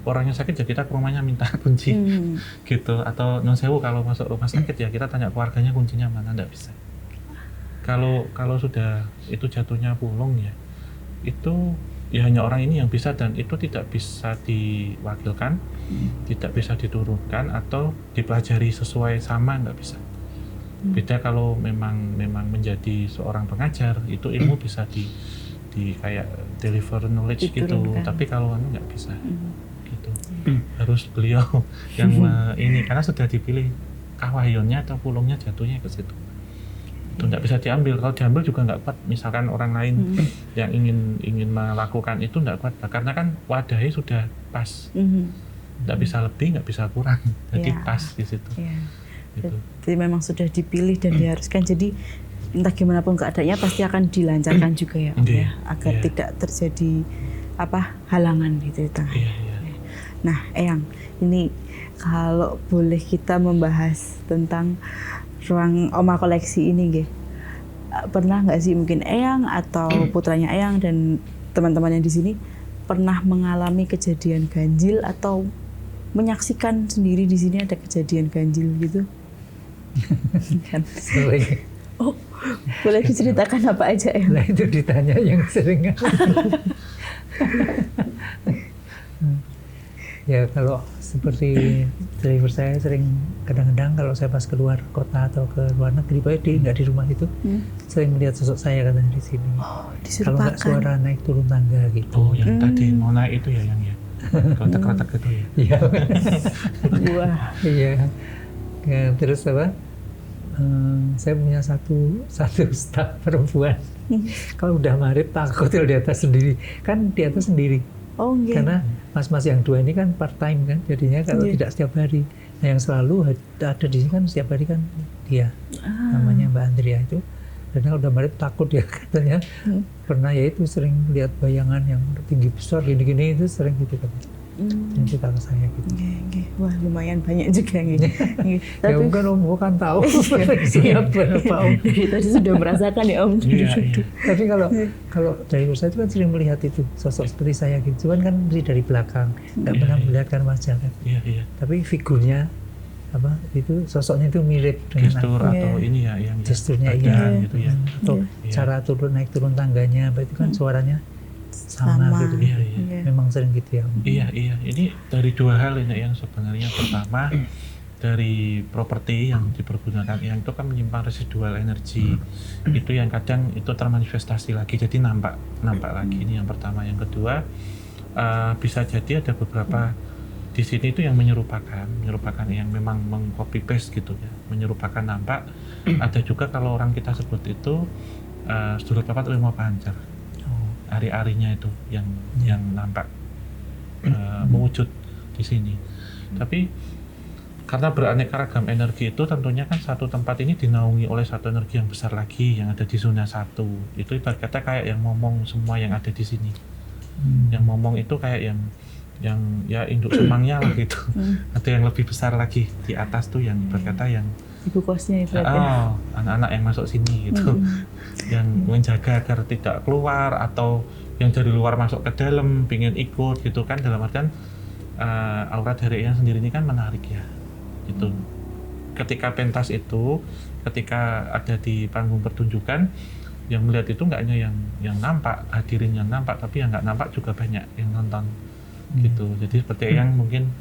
orangnya sakit ya kita ke rumahnya minta kunci gitu. Atau non sewu kalau masuk rumah sakit ya kita tanya keluarganya kuncinya mana, nggak bisa. Kalau sudah itu jatuhnya pulung ya, itu ya hanya orang ini yang bisa, dan itu tidak bisa diwakilkan, tidak bisa diturunkan atau dipelajari sesuai sama, nggak bisa. Beda kalau memang menjadi seorang pengajar, itu ilmu bisa jadi kayak deliver knowledge gitu. Diturunkan. Tapi kalau anu nggak bisa gitu. Harus beliau yang ini karena sudah dipilih kawahyonnya atau pulungnya jatuhnya ke situ. Itu nggak bisa diambil. Kalau diambil juga nggak kuat. Misalkan orang lain yang ingin melakukan itu nggak kuat, karena kan wadahnya sudah pas. Nggak bisa lebih, nggak bisa kurang. Jadi Ya. pas di situ. Ya. Gitu. Jadi memang sudah dipilih dan diharuskan. Jadi entah gimana pun keadaannya pasti akan dilancarkan juga ya, Om, Iya, ya, agar iya. tidak terjadi halangan gitu di tengah. Iya, iya. Nah, Eyang, ini kalau boleh kita membahas tentang ruang Oma Koleksi ini, nggih. Pernah nggak sih mungkin Eyang atau putranya Eyang dan teman-teman yang di sini pernah mengalami kejadian ganjil atau menyaksikan sendiri di sini ada kejadian ganjil gitu? Kan. Sering. Oh, boleh diceritakan apa aja ya? Nah itu ditanya yang sering. Ya kalau seperti driver saya sering kadang-kadang kalau saya pas keluar kota atau ke luar negeri, pokoknya dia nggak di rumah itu, sering melihat sosok saya katanya di sini. Kalau nggak Diserupakan. suara naik turun tangga gitu. Oh, yang tadi mau naik itu ya yang ya. Kretek-kretek gitu ya. Iya. Wah. Iya. Ya, terus apa? Saya punya satu staf perempuan. Kalau udah marip takut kalau di atas sendiri. Kan di atas sendiri. Oh, enggak. Karena mas-mas yang dua ini kan part time kan, jadinya kalau Iya. tidak setiap hari. Nah yang selalu ada di sini kan setiap hari kan dia, namanya Mbak Andrea itu. Dan kalau udah marip takut dia katanya. Pernah ya itu sering lihat bayangan yang tinggi besar gini-gini itu sering gitu kan. Dan cerita ke saya gitu. Oke. Wah, lumayan banyak juga nih. Ya bukan Om, bukan tahu siapa Om. Tadi sudah merasakan ya Om. Iya, iya. Tapi kalau dari saya itu kan sering melihat itu sosok seperti saya gitu. Cuman kan dari belakang, nggak Iya, pernah iya. melihatkan wajah kan. Iya, iya. Tapi figurnya apa itu sosoknya itu mirip dengan Gestur aku. atau ini ya yang Gesturnya badan iya. gitu ya. Atau Iya. cara naik turun tangganya, apa itu kan suaranya sama Sama. gitu. Iya, iya. Memang sering gitu ya. Om. Iya, iya. Ini dari dua hal ini yang sebenarnya. Pertama, dari properti yang dipergunakan yang itu kan menyimpan residual energi. Itu yang kadang itu termanifestasi lagi, jadi nampak lagi. Ini yang pertama. Yang kedua, bisa jadi ada beberapa di sini itu yang menyerupakan yang memang meng-copy paste gitu ya, menyerupakan nampak. Ada juga kalau orang kita sebut itu sedulur papat lima pancer. Ari-arinya itu yang nampak mewujud di sini. Tapi karena beraneka ragam energi itu tentunya kan satu tempat ini dinaungi oleh satu energi yang besar lagi yang ada di zona 1. Itu ibarat kata kayak yang ngomong semua yang ada di sini. Yang ngomong itu kayak yang ya induk semangnya lah gitu. Ada yang lebih besar lagi di atas tuh yang berkata yang Ibu kosnya itu ya. anak-anak yang masuk sini gitu. Yang menjaga agar tidak keluar atau yang dari luar masuk ke dalam pingin ikut gitu kan, dalam artian aura dari yang sendiri ini kan menarik ya gitu. Ketika pentas itu, ketika ada di panggung pertunjukan, yang melihat itu nggak hanya yang nampak, hadirin yang nampak, tapi yang nggak nampak juga banyak yang nonton gitu. Jadi seperti yang mungkin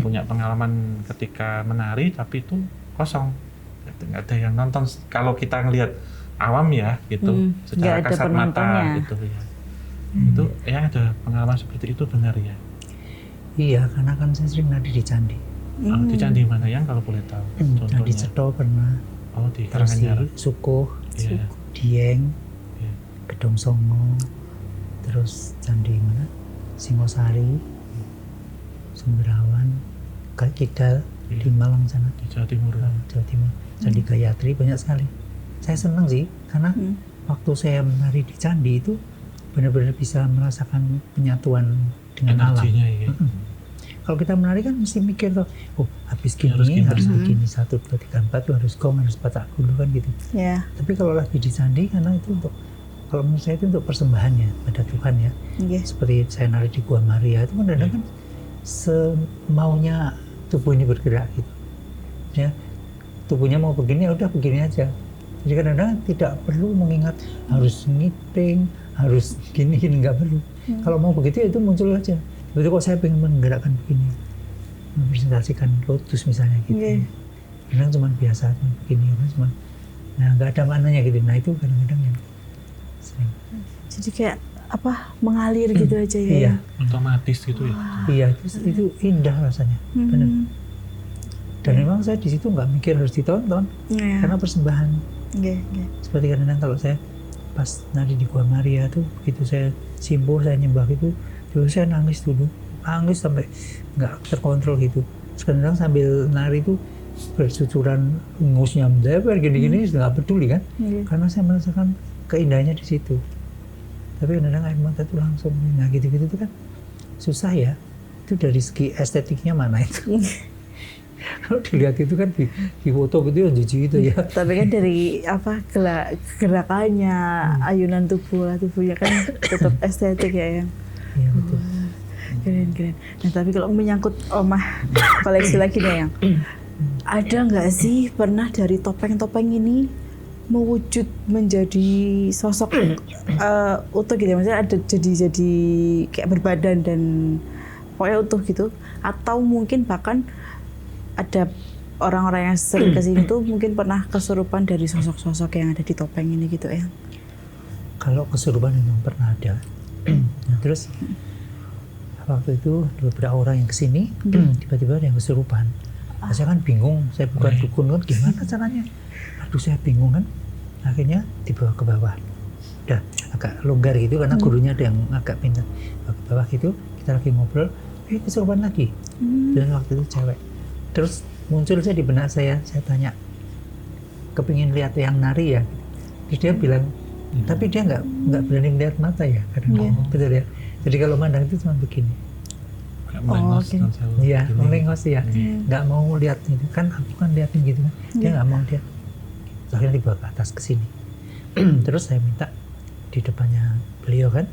punya pengalaman ketika menari tapi itu kosong, nggak ada yang nonton. Kalau kita ngelihat awam ya gitu, secara nggak ada kasat mata penontonnya. gitu ya. Itu yang ada pengalaman seperti itu benar ya. Iya, karena kan saya sering nari di candi. Di candi mana yang kalau boleh tahu Candi contohnya? Ceto pernah, Oh di terus di Karanganyar. Sukuh, Iya. Dieng, Iya. Gedong Songo, terus candi mana? Singosari, Semberawan, Kidal di Malang sana, Di Jawa Timur. Jawa Timur, Candi Gayatri, banyak sekali. Saya senang sih karena waktu saya menari di candi itu benar-benar bisa merasakan penyatuan dengan alam. Energinya ya. Kalau kita menari kan mesti mikir tuh, oh habis gini Harus harus gini. begini 1, 2, 3, 4 tuh harus gong, harus batak dulu kan gitu. Ya. Tapi kalau lagi di candi karena itu untuk, kalau menurut saya itu untuk persembahannya pada Tuhan ya. Yes. Seperti saya nari di Gua Maria itu kan kadang kan semaunya tubuh ini bergerak gitu. Ya, tubuhnya mau begini ya udah begini aja. Jadi kadang-kadang tidak perlu mengingat harus ngiting, harus gini nggak perlu. Kalau mau begitu ya itu muncul aja. Begitu kok saya pengen menggerakkan begini, mempresentasikan lotus misalnya gitu. Iya. Kadang cuma biasa cuma begini, nah nggak ada maknanya gitu. Nah itu kadang-kadang yang sering. Jadi kayak mengalir gitu aja ya. Iya. Otomatis gitu ya. Iya, itu indah rasanya. Benar. Dan memang saya di situ nggak mikir harus ditonton, karena persembahan. Seperti kadang-kadang kalau saya pas nari di Gua Maria tuh, begitu saya simbo, saya nyembah itu, dulu saya nangis sampai nggak terkontrol gitu. Kadang sambil nari itu bercucuran ngusnya mendeber gini-gini, nggak peduli kan, karena saya merasakan keindahannya di situ. Tapi kadang-kadang air mata itu langsung, nah gitu-gitu itu kan susah ya. Itu dari segi estetiknya mana itu. Kalau dilihat itu kan di foto gitu ya jijik gitu ya. Tapi kan dari gerakannya, ayunan tubuhnya kan tetap estetik ya. Iya betul. Keren. Nah tapi kalau menyangkut omah koleksi lagi nih yang, ada nggak sih pernah dari topeng-topeng ini mewujud menjadi sosok utuh gitu ya? Maksudnya ada jadi kayak berbadan dan pokoknya utuh gitu, atau mungkin bahkan ada orang-orang yang sering kesini tuh mungkin pernah kesurupan dari sosok-sosok yang ada di topeng ini gitu ya? Kalau kesurupan memang pernah ada. Nah, terus waktu itu beberapa orang yang kesini tiba-tiba ada yang kesurupan. Nah, saya kan bingung, saya bukan dukun kan, gimana caranya? Aduh saya bingung kan. Akhirnya dibawa ke bawah. Udah agak longgar gitu karena gurunya ada yang agak pintar. Bawa ke bawah gitu, kita lagi ngobrol, kesurupan lagi. Dan waktu itu cewek. Terus muncul saya di benak saya tanya, kepingin lihat yang nari ya? Terus dia bilang, tapi dia nggak berani lihat mata ya, karena betul ya. Jadi kalau mandang itu cuma begini. Iya, melengos ya, nggak mau lihat itu kan, aku kan liatin gitu kan, dia nggak mau lihat. Akhirnya dibawa ke atas ke sini. Terus saya minta di depannya beliau kan,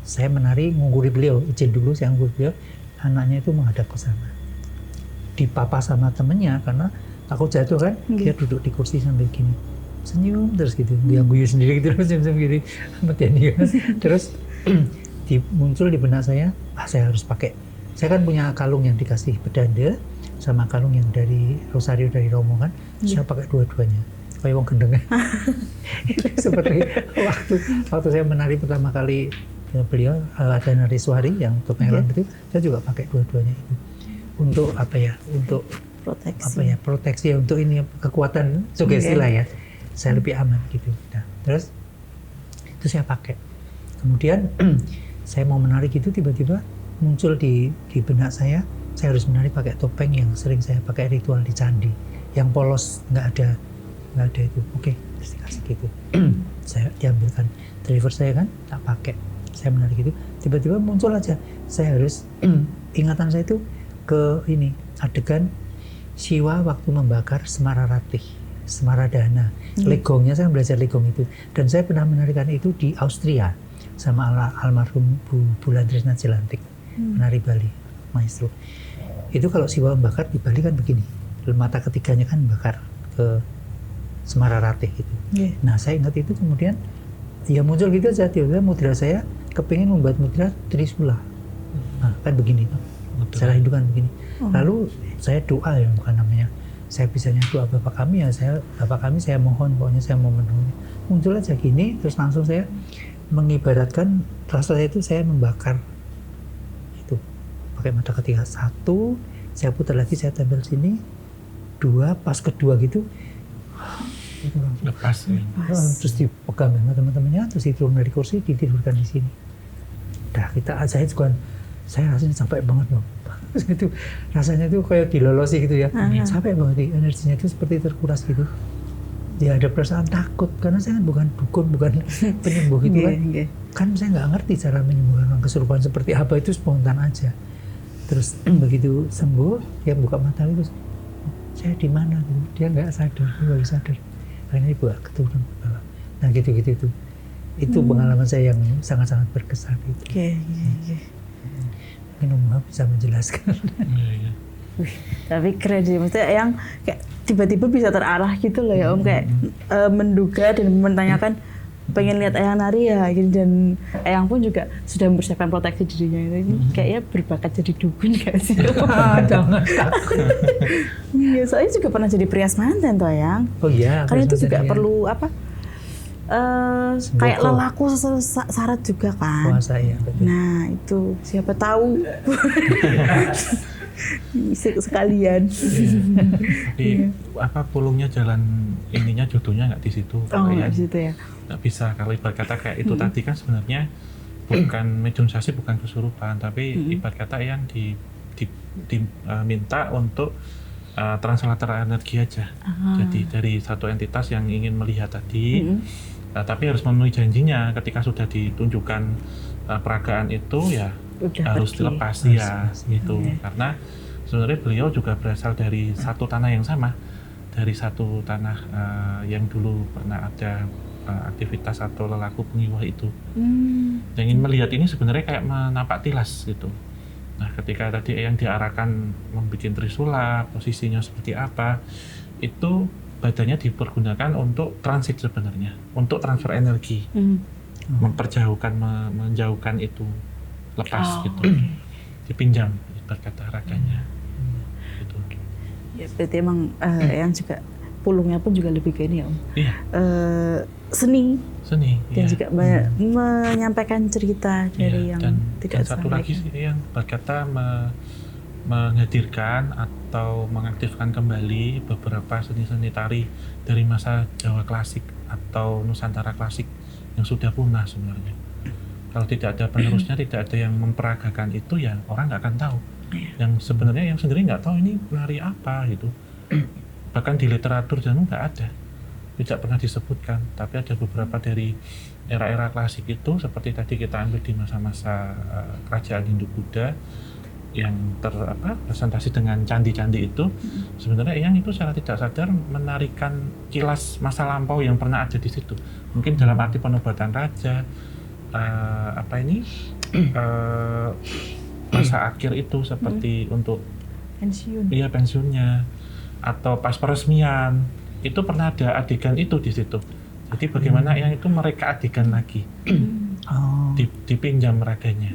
saya menari ngungkuri beliau, izin dulu saya ngungkuri beliau, anaknya itu menghadap ke sana. Dipapa sama temennya karena takut jatuh kan, dia duduk di kursi sambil gini, senyum terus gitu, dia guyu sendiri gitu, senyum gini, terus muncul di benak saya, saya harus pakai. Saya kan punya kalung yang dikasih bedanda sama kalung yang dari Rosario dari Romo kan, saya pakai dua-duanya, kayak wong gendeng. Seperti waktu saya menari pertama kali beliau ada nari suari yang topeng itu, saya juga pakai dua-duanya itu. Untuk apa ya? Untuk proteksi untuk ini kekuatan sugesti lah ya. Saya lebih aman gitu. Nah, terus itu saya pakai. Kemudian saya mau menari gitu, tiba-tiba muncul di benak saya harus menari pakai topeng yang sering saya pakai ritual di candi, yang polos, nggak ada itu. Oke, terus dikasih gitu. Saya diambilkan driver saya kan, tak pakai. Saya menari gitu, tiba-tiba muncul aja. Saya harus ingatan saya itu ke ini adegan Siwa waktu membakar Semaradhana. Legongnya saya belajar legong itu, dan saya pernah menarikan itu di Austria sama almarhum Bu Bulan Trisna Jelantik, penari Bali, maestro. Itu kalau Siwa membakar di Bali kan begini, mata ketiganya kan bakar ke Semaratih gitu. Nah saya ingat itu, kemudian ya muncul gitu aja, tiba-tiba mudra saya kepingin membuat mudra Trisula. Nah kan begini tuh. Secara Hindu kan begini. Lalu saya doa ya, bukan namanya saya bisanya doa Bapak kami ya, Bapak kami saya mohon, pokoknya saya mau memenuhi. Muncul aja gini, terus langsung saya mengibaratkan rasa itu, saya membakar itu pakai mata ketiga. Satu, saya putar lagi, saya tempel sini. Dua, pas kedua gitu itu langsung lepas ya. Terus dipegang sama teman-temannya, terus diturun dari kursi, ditidurkan di sini. Dah saya rasanya capek banget loh. Itu rasanya tuh kayak dilolosi gitu ya. Capek banget, energinya itu seperti terkuras gitu. Ya ada perasaan takut karena saya kan bukan dukun, bukan penyembuh gitu kan. Kan saya nggak ngerti cara menyembuhkan kesurupan seperti apa, itu spontan aja. Terus begitu sembuh, dia buka mata terus, saya di mana? Dia nggak sadar, dia baru sadar. Akhirnya dibawa keturun ke bawah. Nah gitu-gitu itu. Itu pengalaman saya yang sangat-sangat berkesan itu. Mungkin Om bisa menjelaskan. Tapi keren sih, maksudnya yang kayak tiba-tiba bisa terarah gitu loh ya Om, kayak menduga dan menanyakan pengen lihat Eyang nari ya, dan Eyang pun juga sudah mempersiapkan proteksi dirinya ini. Kayaknya berbakat jadi dukun gak sih? Jangan takut. Iya, soalnya juga pernah jadi prias manten tuh Eyang. Oh iya. Karena itu juga perlu kayak Sembako. lelaku syarat juga kan. Puasa ya, betul. Nah itu siapa tahu sekalian. Tapi apa pulungnya jalan ininya jodohnya nggak di situ. Oh Kayak di situ ya. nggak bisa kalau ibarat kata kayak itu tadi kan sebenarnya bukan mediumisasi, bukan kesurupan, tapi ibarat kata yang diminta untuk translator energi aja. Jadi dari satu entitas yang ingin melihat tadi, tapi harus memenuhi janjinya ketika sudah ditunjukkan peragaan itu ya Udah harus pergi. dilepas ya gitu. Karena sebenarnya beliau juga berasal dari satu tanah yang sama, dari satu tanah yang dulu pernah ada aktivitas atau lelaku pengiwah itu. Yang ingin melihat ini sebenarnya kayak menapak tilas gitu. Nah, ketika tadi yang diarahkan membuat trisula, posisinya seperti apa, itu badannya dipergunakan untuk transit sebenarnya, untuk transfer energi, memperjauhkan, menjauhkan itu lepas gitu, dipinjam ibarat kata raganya. Gitu. Ya berarti emang yang juga pulungnya pun juga lebih ke ini ya Om. Iya, Seni seni. dan Iya. juga menyampaikan cerita dari Iya, yang dan tidak satu lagi disampaikan. sih yang berkata menghadirkan atau mengaktifkan kembali beberapa seni-seni tari dari masa Jawa klasik atau Nusantara klasik yang sudah punah sebenarnya. Kalau tidak ada penerusnya, tidak ada yang memperagakan itu, ya orang nggak akan tahu. Yang sebenarnya yang sendiri nggak tahu ini nari apa gitu. Bahkan di literatur jamu nggak ada, tidak pernah disebutkan. Tapi ada beberapa dari era-era klasik itu, seperti tadi kita ambil di masa-masa kerajaan Hindu-Buddha yang presentasi dengan candi-candi itu, sebenarnya yang itu secara tidak sadar menarikan kilas masa lampau yang pernah ada di situ. Mungkin dalam arti penobatan raja, masa akhir itu seperti untuk Pensiun. iya pensiunnya, atau pas peresmian itu pernah ada adegan itu di situ. Jadi bagaimana yang itu mereka adegan lagi, Oh, dipinjam raganya.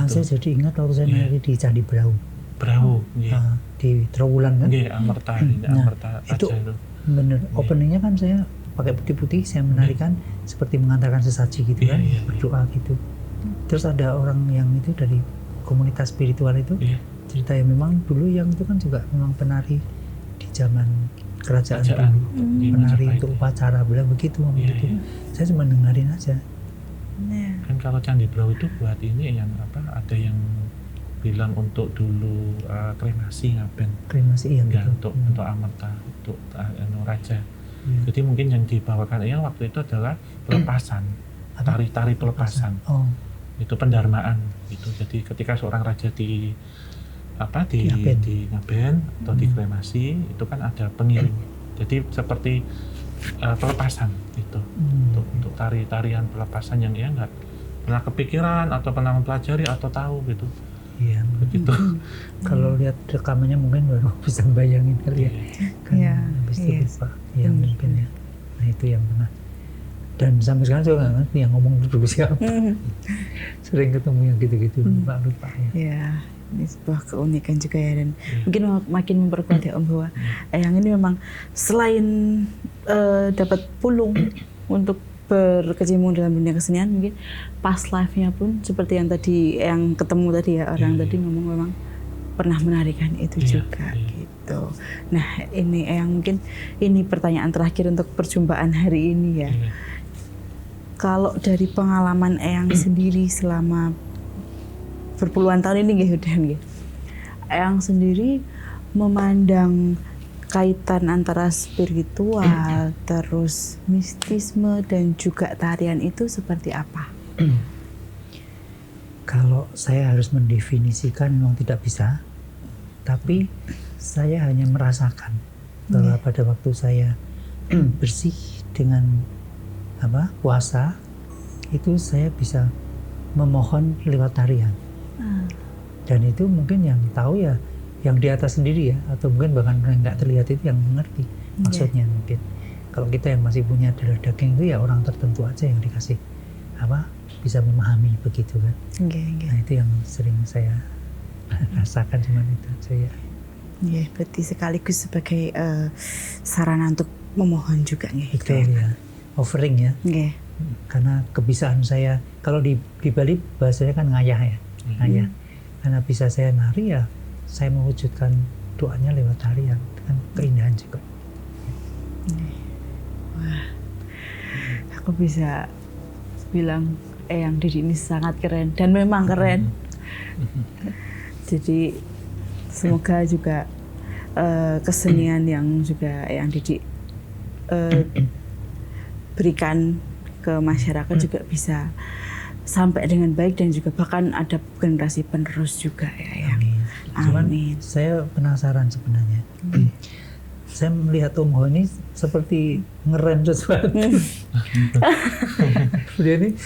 saya jadi ingat waktu saya Iya. nari di Candi Brau, Bravo, di Trawulan kan. nggih, Amerta, ini Nah, Amerta itu Raja itu. bener. Openingnya kan saya pakai putih-putih, saya menarikan seperti mengantarkan sesaji gitu Iya, kan, iya, iya. berdoa gitu. Terus ada orang yang itu dari komunitas spiritual itu Iya. cerita yang memang dulu yang itu kan juga memang penari di zaman kerajaan Kerajaan. dulu, Di penari Majapahit. untuk upacara, bilang begitu, ngomong Iya, gitu. iya. Saya cuma dengerin aja. Nah, Kan kalau Candi Brau itu buat ini yang ada yang bilang untuk dulu kremasi ngaben, Kremasi iya enggak gitu. untuk Amerta, untuk raja. Iya. Jadi mungkin yang dibawakan yang waktu itu adalah pelepasan, Apa? tari pelepasan. Oh, Itu pendarmaan gitu. Jadi ketika seorang raja di Ngaben. di ngaben atau di kremasi itu kan ada pengiring. Jadi seperti pelepasan itu untuk tarian pelepasan yang ya nggak pernah kepikiran atau pernah mempelajari atau tahu gitu. iya. Begitu. Kalau lihat rekamannya mungkin baru bisa bayangin kali ya. Kan Iya, habis itu iya. lupa. Ya mungkin ya. Nah itu yang pernah. Dan sampai sekarang saya nggak ngerti yang ngomong dulu siapa. Sering ketemu yang gitu-gitu, lupa ya. ya ini sebuah keunikan juga ya, dan mungkin makin memperkuat ya Om bahwa yang ini memang selain dapat pulung untuk berkecimpung dalam dunia kesenian, mungkin past life-nya pun seperti yang tadi yang ketemu tadi ya orang tadi ngomong memang pernah menarikan itu juga gitu. Nah ini yang mungkin ini pertanyaan terakhir untuk perjumpaan hari ini ya. Iya. Kalau dari pengalaman Eyang sendiri selama berpuluhan tahun ini nggih, Eyang sendiri memandang kaitan antara spiritual, terus mistisme dan juga tarian itu seperti apa? Kalau saya harus mendefinisikan memang tidak bisa, tapi saya hanya merasakan bahwa pada waktu saya bersih dengan puasa, itu saya bisa memohon lewat tarian. Dan itu mungkin yang tahu ya yang di atas sendiri ya, atau mungkin bahkan yang nggak terlihat itu yang mengerti maksudnya mungkin. Kalau kita yang masih punya darah daging itu ya orang tertentu aja yang dikasih bisa memahami begitu kan. Nah itu yang sering saya rasakan, cuman itu saya. Ya, berarti sekaligus sebagai sarana untuk memohon juga nih. Betul ya. offering ya. Nggih. Karena kebiasaan saya, kalau di Bali bahasanya kan ngayah ya, ngayah. Karena bisa saya nari ya, saya mewujudkan doanya lewat tarian dengan keindahan juga. Wah, aku bisa bilang Eyang Didi ini sangat keren dan memang keren. Jadi semoga juga kesenian yang juga Eyang Didi berikan ke masyarakat juga bisa sampai dengan baik dan juga bahkan ada generasi penerus juga ya. Amin. Cuman Amin. saya penasaran sebenarnya. Saya melihat Om Ho ini seperti ngerem sesuatu. Dia ini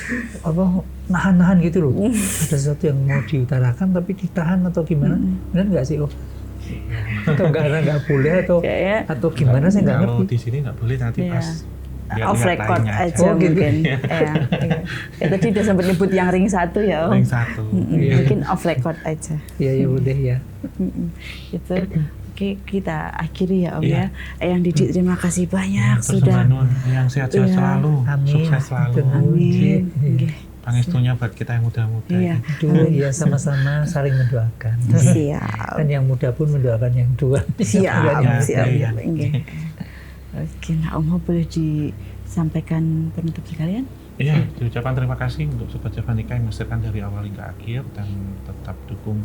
nahan-nahan gitu loh. Ada sesuatu yang mau diutarakan tapi ditahan atau gimana? Benar nggak sih Om? Atau nggak boleh atau gimana saya nggak ngerti. Kalau di sini nggak boleh nanti pas Off record aja mungkin. Ya, tadi udah sempat nyebut yang ring 1 ya Om. Ring 1. Mungkin off record aja. Iya boleh ya. Itu. Oke, kita akhiri ya Om ya. Eyang Didi terima kasih banyak sudah. Yang sehat-sehat selalu, Amin. sukses selalu. Amin. Nggih. Pangestunya buat kita yang muda-muda. Iya. Ya sama-sama saling mendoakan. Siap. Dan yang muda pun mendoakan yang tua. Siap. Iya. Nggih. Oke, nah Om Ho boleh disampaikan penutup sekalian? Iya, ucapan terima kasih untuk Sobat Javanika yang menyaksikan dari awal hingga akhir dan tetap dukung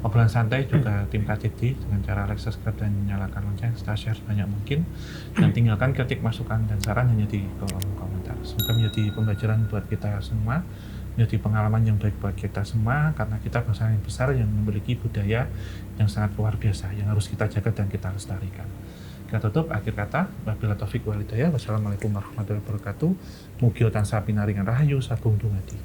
obrolan santai juga tim KTD dengan cara like, subscribe dan nyalakan lonceng serta share sebanyak mungkin dan tinggalkan kritik, masukan dan saran hanya di kolom komentar. Semoga menjadi pembelajaran buat kita semua, menjadi pengalaman yang baik buat kita semua karena kita bangsa yang besar yang memiliki budaya yang sangat luar biasa yang harus kita jaga dan kita lestarikan. Kita tutup akhir kata, wabillahi taufiq wal hidayah. Wassalamualaikum warahmatullahi wabarakatuh. Mugi tansah pinaringan rahayu sagung dumadi.